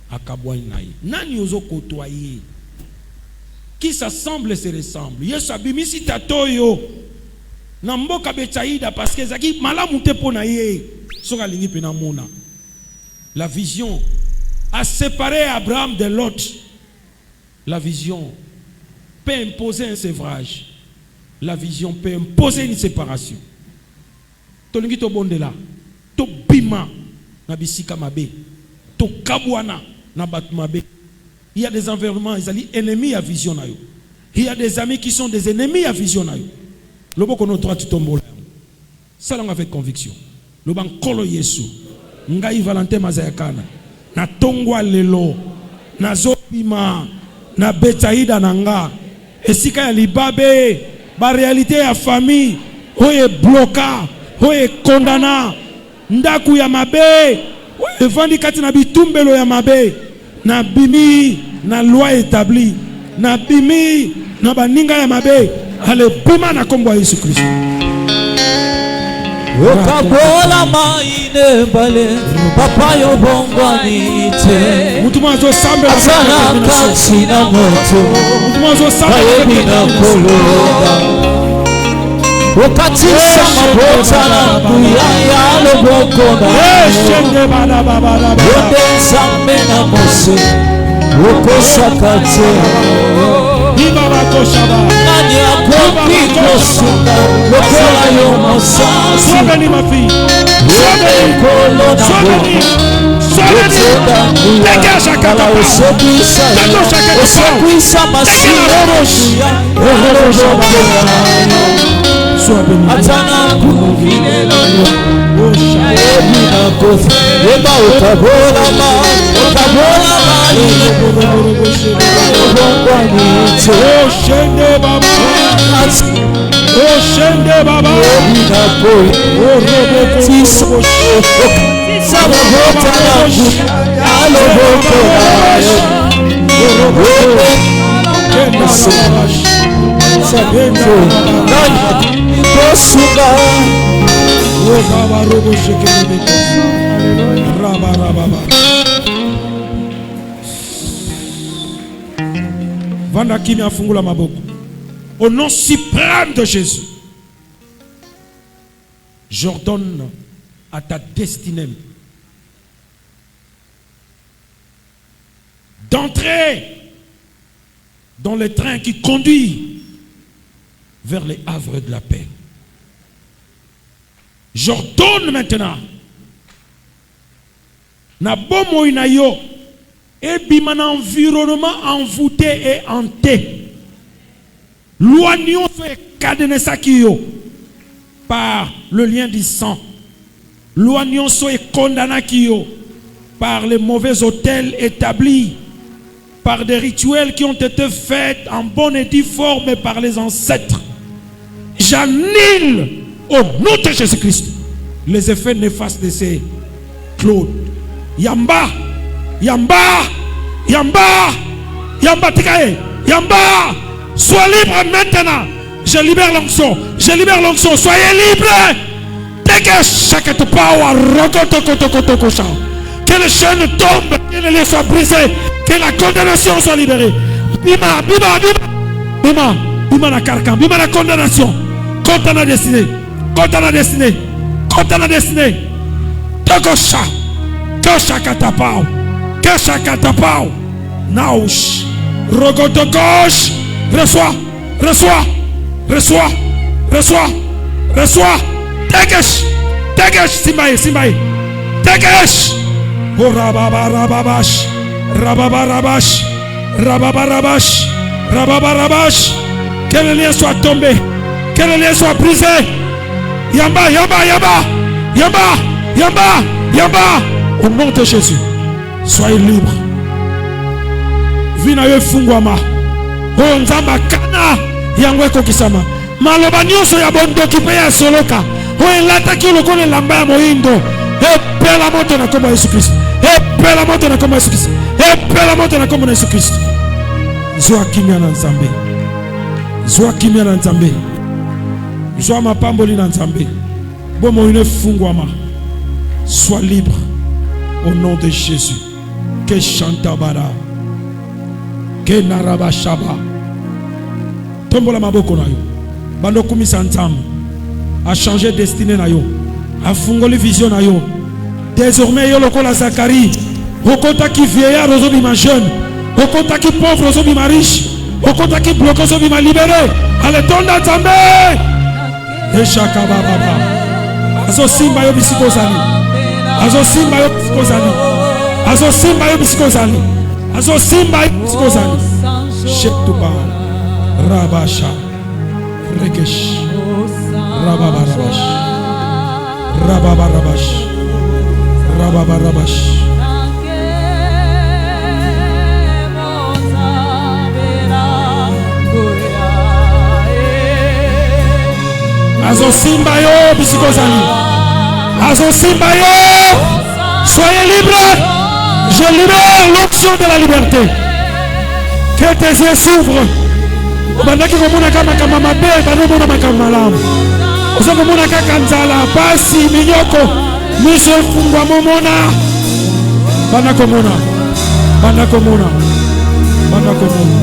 A Kabouaïnaï. Nani ozo côtoyer. Qui s'assemble se ressemble. Yesu abimisi tatoyo. Namboka Betsaïda parce que zaki malamu te pona ye. Soka lingi pena mona. La vision a séparé Abraham de Lot. La vision peut imposer un sévrage. La vision peut imposer une séparation. Tolingi to bondela. To bima na bisika mabe. To kabwana na batu mabe. Il y a des environnements, ils sont ennemis à vision na yo. Il y a des amis qui sont des ennemis à vision na yo. Le bon qu'on droit tu tombes là. Ça l'on avec conviction. Le ban kolo Yesu. Ngai Valentin Mazayakana. Na tongwa lelo. Na zopima. Na Betsaïda nanga. Esika ya libabe. Ba réalité ya famille. Oye bloka. Oye condamna. Ndaku ya mabe. Oye vandi kati na bitumbelo ya mabe. Na bimi na loi établie. Na bimi na baninga ya mabe. Ale bima na kombo ya Yesu Kristo. Okabola maine bale papa yo bongwani te Mutumazo sambe Atana kasi na moto Mutumazo sambe Kayebina koloda Okatisa mabota na kuyaya lobokoda Shende bala bala Yonde nzambe na mose Okosakate Iba bakoshaba Nani akopi kosuka Lokola yo mosasi Sobeni mafi Sobeni Kolo na Sobeni Sobeni Teke shakata Teko shakata Osekwisa masiro Sobeni Atana kuvile Ebi na kofi Eba okabola ma Okabola ma Obongwa nite Oshende baba Oshende baba Ebi na koi Tiso Sabobota na kufi Aloboko na Sabento Nani Kosuka Vanda kimya fungula maboko. Au nom suprême de Jésus, j'ordonne à ta destinée d'entrer dans le train qui conduit vers les havres de la paix. J'ordonne maintenant na bomo inayo et bimana environnement envoûté et hanté. Loignon fait cadener sakio par le lien du sang. Loignon soit condamné kio par les mauvais hôtels établis, par des rituels qui ont été faits en bonne et due forme par les ancêtres. J'annule au nom de Jésus-Christ les effets néfastes de ces clones. Yamba, Yamba, Yamba, Yamba Tikae, Yamba, sois libre maintenant. Je libère l'onction, je libère l'onction, soyez libres. Que les chaînes tombent, que les liens soient brisés, que la condamnation soit libérée. Bima, bima, bima. Bima, bima na carcan, bima na condamnation. Contre la destinée. Contre la destinée. Contre la destinée. Tokosha. Kosha katapao. Kosha katapao. Naush. Rogotokosh. Reçois. Reçois. Reçois. Reçois. Reçois. Tekesh. Tekesh. Simbaye. Simbaye. Tekesh. Oh rababarabash. Rababarabash. Rababarabash. Rababarabash. Que le lien soit tombé. Que le lien soit brisé. Yamba, yamba, yamba. Yamba, yamba, yamba. Au nom de Jésus. Soyez libre. Vina yo fungwama. O nzamba kana yango ekokisama. Maloba nyonso ya bondoki pe ya soloka. O elataki lokole lamba ya moindo. Epela moto na kombo Yesu Kristo. Epela moto na kombo Yesu Kristo. Epela moto na kombo Yesu Kristo. Zwa kimya na Nzambe. Zwa kimya na Nzambe. Zwa mapamboli na Nzambe. Bomo ine fungwama. Sois libre au nom de Jésus. Que chantabara. Que narabashaba. Tombola maboko na yo. Bando kumisa Nzambe. A changer destinée na yo. A fungoli vision na yo. Désormais yo lokola Zacharie. Okota ki vieillard aujourd'hui ma jeune. Okota ki pauvre aujourd'hui ma riche. Okota ki bloqué aujourd'hui ma libéré. Ale tonda Nzambe. Eshaka baba. Azo simba yo bisiko zali. Azo simba yo bisiko zali. Azo simba yo bisiko zali. Azo simba yo bisiko zali. Shektuba. Rabasha. Rekesh. Rababarabash. Rababarabash. Rababarabash. Azo simba yo bisiko zali. Azo simba yo. Soyez libres. Je libère l'option de la liberté. Que tes yeux s'ouvrent. Bandaki komona kama kama mabe, banomona makama malamu. Ozo komona kaka nzala, basi minyoko, miso fungwa momona. Bana komona. Bana komona. Bana komona.